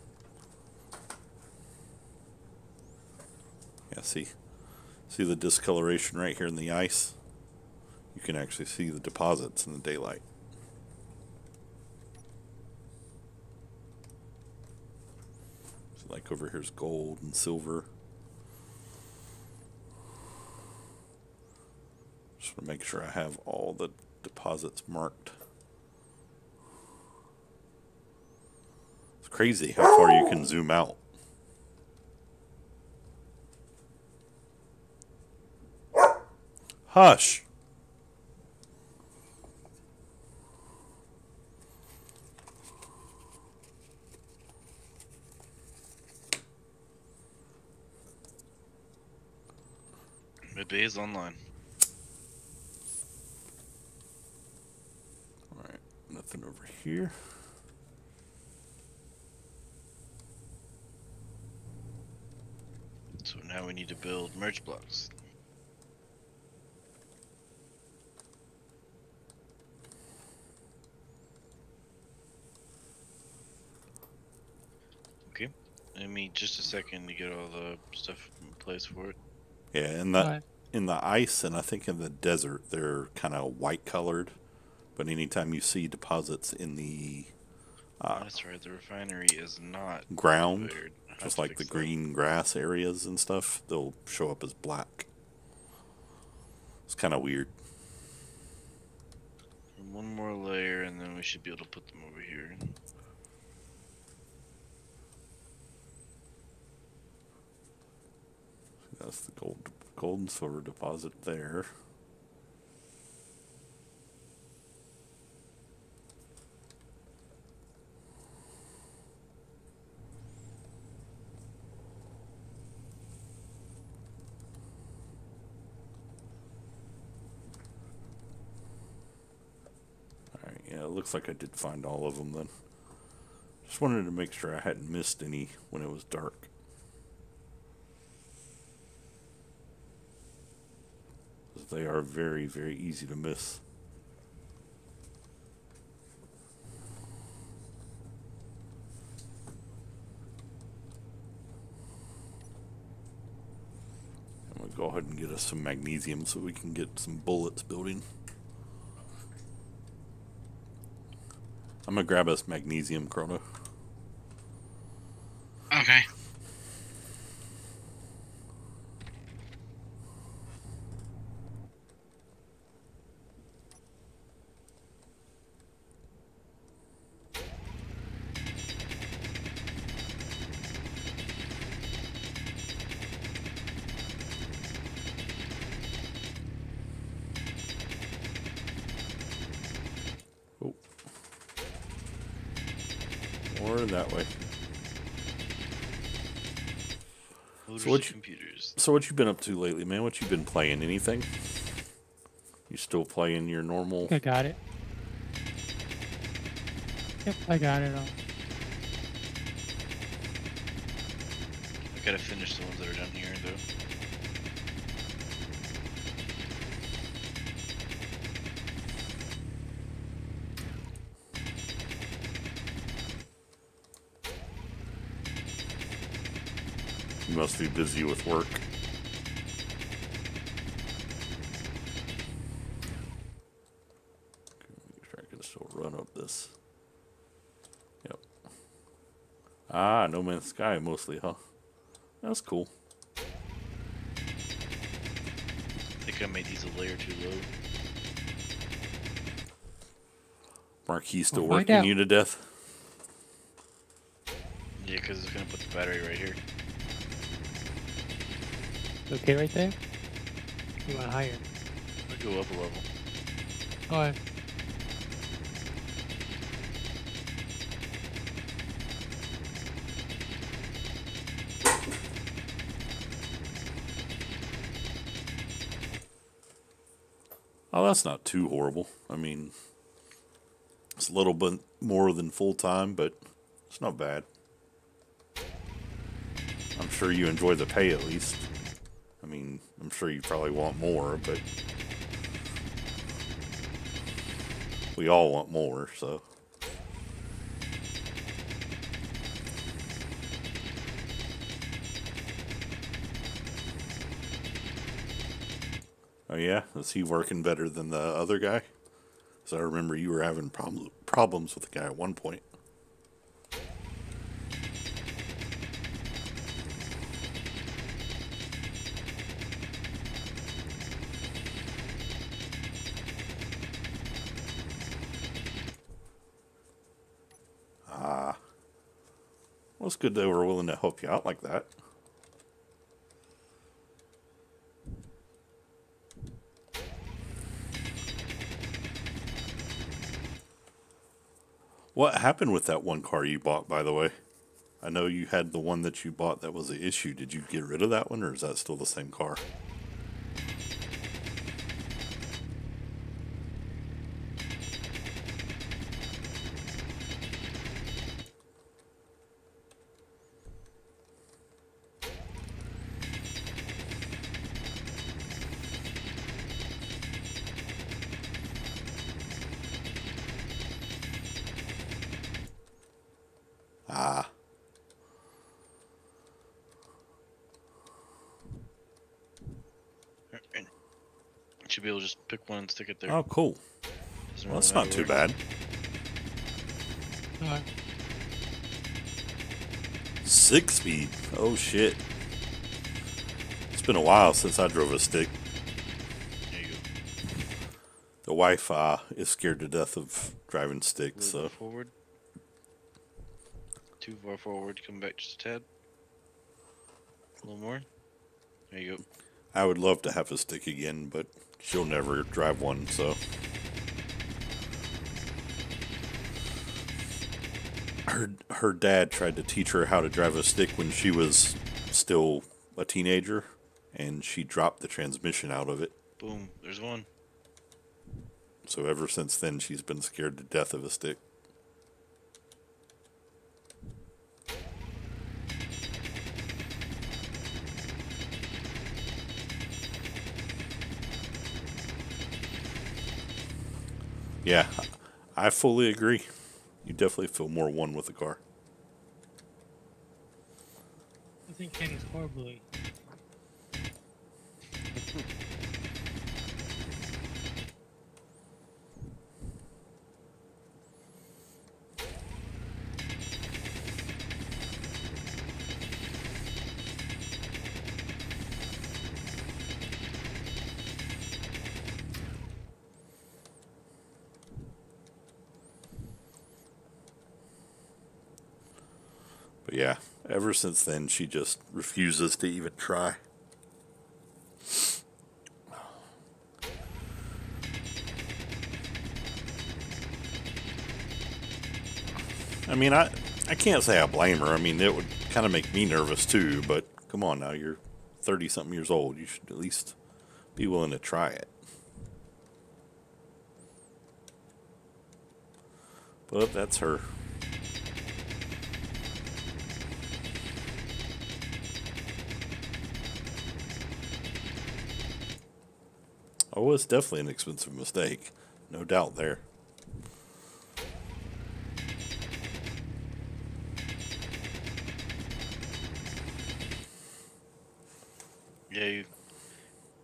Yeah, see the discoloration right here in the ice? You can actually see the deposits in the daylight. So like over here's gold and silver. Just want to make sure I have all the deposits marked. It's crazy how far you can zoom out. Hush! Midbay is online. Alright, nothing over here. So now we need to build merge blocks. Okay, give me just a second to get all the stuff in place for it. Yeah, and that in the ice and I think in the desert they're kind of white colored, but anytime you see deposits in the that's right, the refinery is not ground, cleared. just like the green grass areas and stuff, they'll show up as black. It's kind of weird. One more layer and then we should be able to put them over here. That's the gold and silver deposit there. Alright, yeah, it looks like I did find all of them then. Just wanted to make sure I hadn't missed any when it was dark. They are very, very easy to miss. I'm going to go ahead and get us some magnesium so we can get some bullets building. I'm going to grab us magnesium, Chrono. Okay. Oh. Or that way. So what you been up to lately, man? What you been playing? Anything? You still playing your normal? I got it. Yep, I got it all. I gotta finish the ones that are down here though. You must be busy with work. Make sure I can still run up this. Yep. Ah, No Man's Sky mostly, huh? That's cool. I think I made these a layer too low. Marquis still We'll find working out. you to death? Yeah, because it's gonna put the battery right here. Okay, right there? You want higher? I'll go up a level. Alright. Oh, that's not too horrible. I mean, it's a little bit more than full time, but it's not bad. I'm sure you enjoy the pay at least. I mean, I'm sure you probably want more, but we all want more, so. Oh yeah? Is he working better than the other guy? Because I remember you were having problems with the guy at one point. Well, it's good they were willing to help you out like that. What happened with that one car you bought, by the way? I know you had the one that you bought that was an issue. Did you get rid of that one, or is that still the same car? Ah. Should be able to just pick one and stick it there. Oh, cool. Doesn't Well, that's really not too matter bad. 6-speed. Oh, shit. It's been a while since I drove a stick. where- There you go. The wife is scared to death of driving A sticks, little so. bit forward. Too far forward. Come back just a tad. A little more. There you go. I would love to have a stick again, but she'll never drive one, so. Her dad tried to teach her how to drive a stick when she was still a teenager, and she dropped the transmission out of it. Boom. There's one. So ever since then, she's been scared to death of a stick. Yeah, I fully agree. You definitely feel more one with the car. I think Kenny's horribly. But yeah, ever since then, she just refuses to even try. I mean, I can't say I blame her. I mean, it would kind of make me nervous too, but come on now, you're 30-something years old. You should at least be willing to try it. But that's her. Oh, it's definitely an expensive mistake. No doubt there. Yeah, you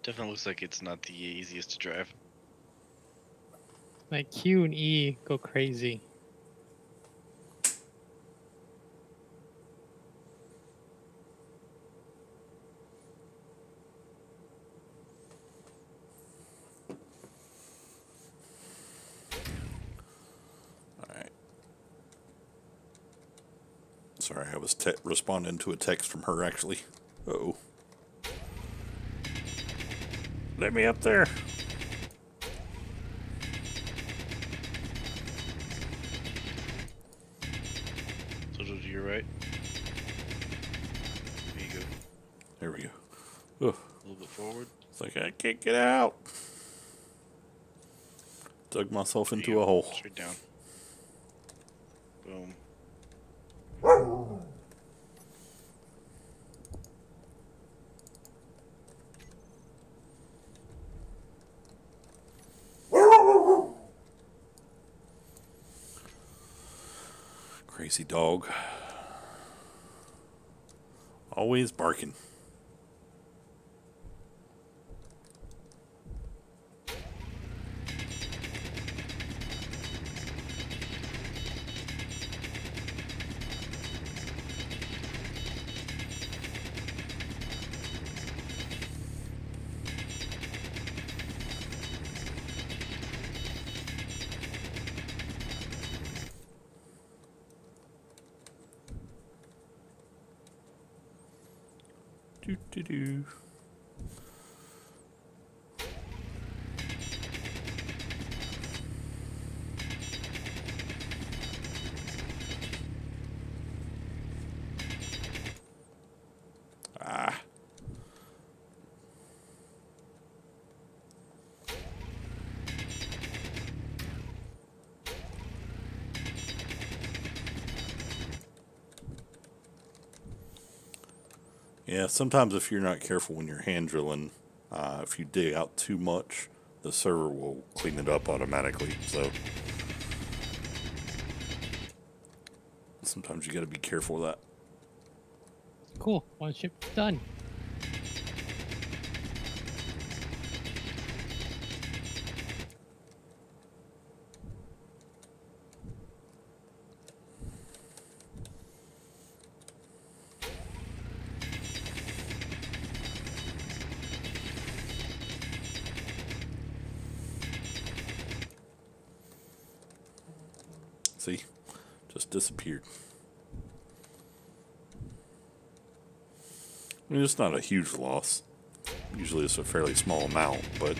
definitely looks like it's not the easiest to drive. Like Q and E go crazy. Alright. Sorry, I was responding to a text from her, actually. Uh-oh. Let me up there. So to your right. There you go. There we go. Ugh. A little bit forward. It's like I can't get out. Dug myself into There you a go. hole. Straight down. Boom. Crazy dog. Always barking. Do do do. Ah. Yeah, sometimes if you're not careful when you're hand drilling, if you dig out too much, the server will clean it up automatically. So sometimes you got to be careful of that. Cool. One ship done. See? Just disappeared. I mean, it's not a huge loss. Usually it's a fairly small amount, but...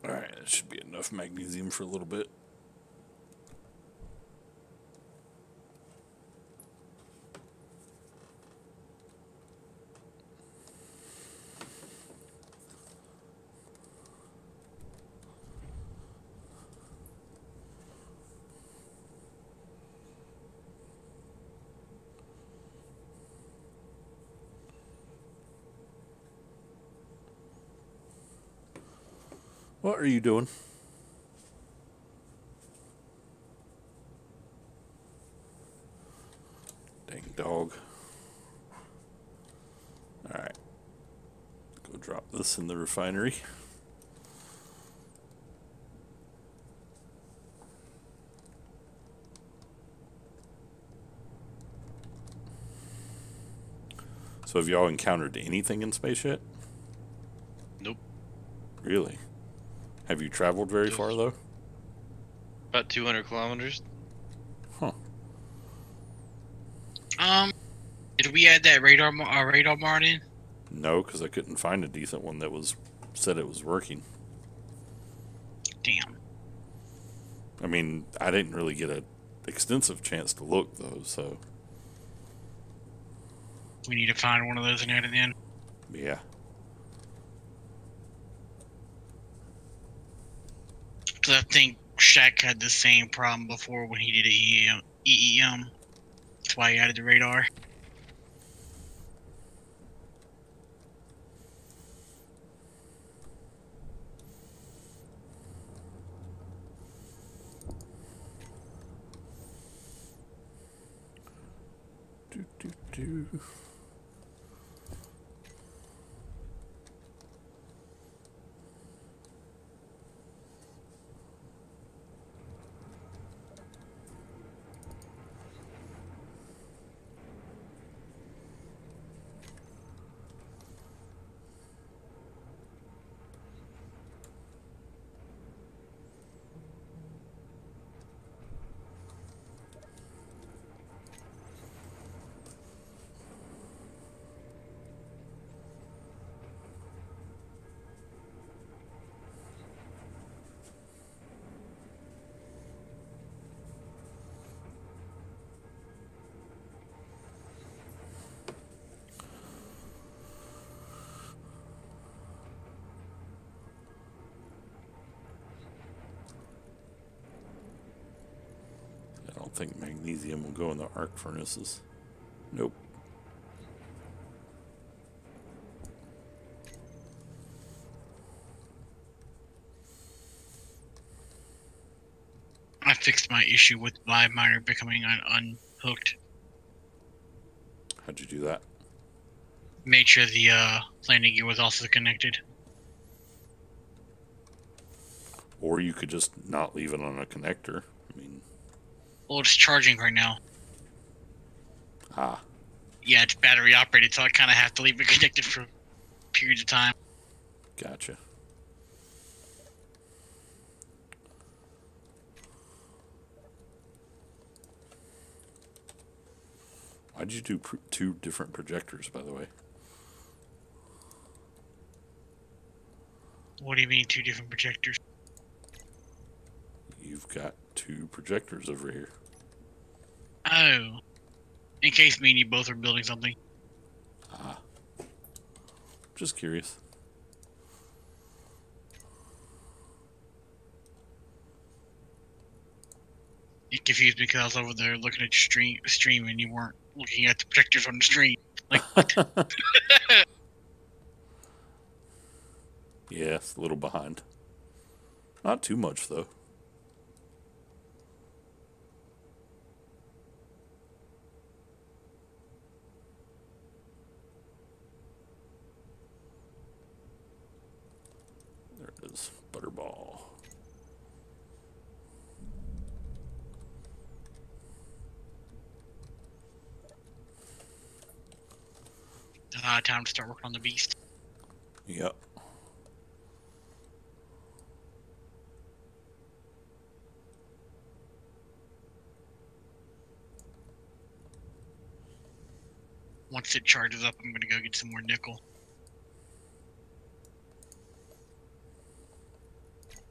Alright, that should be enough magnesium for a little bit. What are you doing? Dang dog. Alright. Go drop this in the refinery. So have y'all encountered anything in space yet? Nope. Really? Have you traveled very Just- far though? About 200 kilometers. Huh. Did we add that radar mart in? No, because I couldn't find a decent one that was said it was working. Damn. I mean, I didn't really get an extensive chance to look though, so We need to find one of those and add it in. yeah. Because I think Shaq had the same problem before when he did EEM. That's why he added the radar. Do, do, do. don't think magnesium will go in the arc furnaces. Nope. I fixed my issue with my miner becoming unhooked. How'd you do that? Made sure the landing gear was also connected. Or you could just not leave it on a connector. I mean... Well, it's charging right now. Ah. Yeah, it's battery operated, so I kind of have to leave it connected for periods of time. Gotcha. Why'd you do two different projectors, by the way? What do you mean, two different projectors? You've got two projectors over here. Oh. In case me and you both are building something. Ah. Just curious. You confused me because I was over there looking at your stream and you weren't looking at the projectors on the stream. Like, Yeah, it's a little behind. Not too much, though. There it is. Butterball. time to start working on the beast. Yep. Once it charges up, I'm gonna go get some more nickel.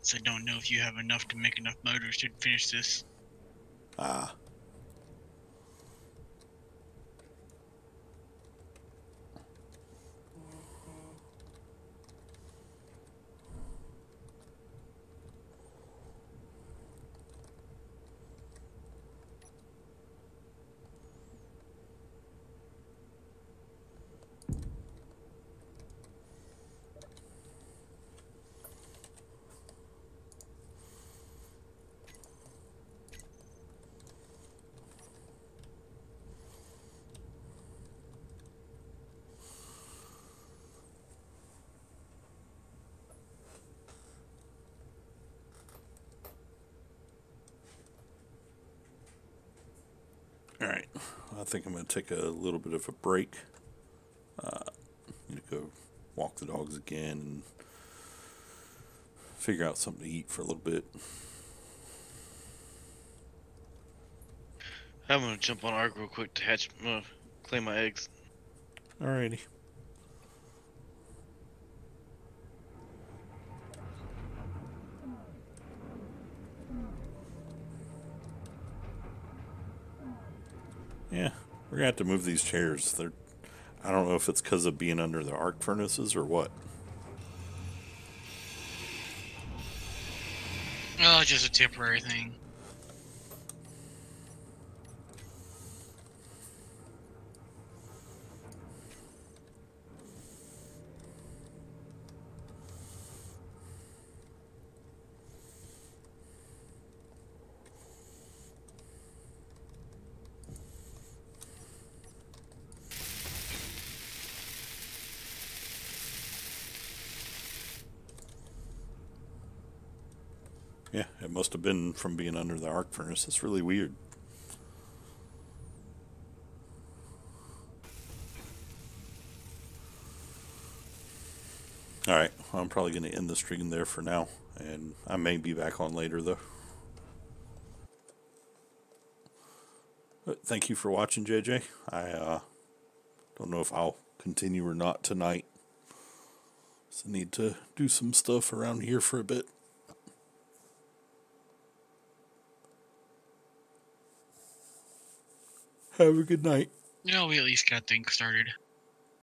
So I don't know if you have enough to make enough motors to finish this. Ah. Alright, I think I'm going to take a little bit of a break. Need to go walk the dogs again and figure out something to eat for a little bit. I'm gonna jump on Ark real quick to claim my eggs. Alrighty. Yeah, we're gonna have to move these chairs. I don't know if it's because of being under the arc furnaces or what. Oh, just a temporary thing. Yeah, it must have been from being under the arc furnace. It's really weird. Alright, I'm probably going to end the stream there for now. And I may be back on later, though. But thank you for watching, JJ. I don't know if I'll continue or not tonight. So I need to do some stuff around here for a bit. Have a good night. You know, we at least got things started.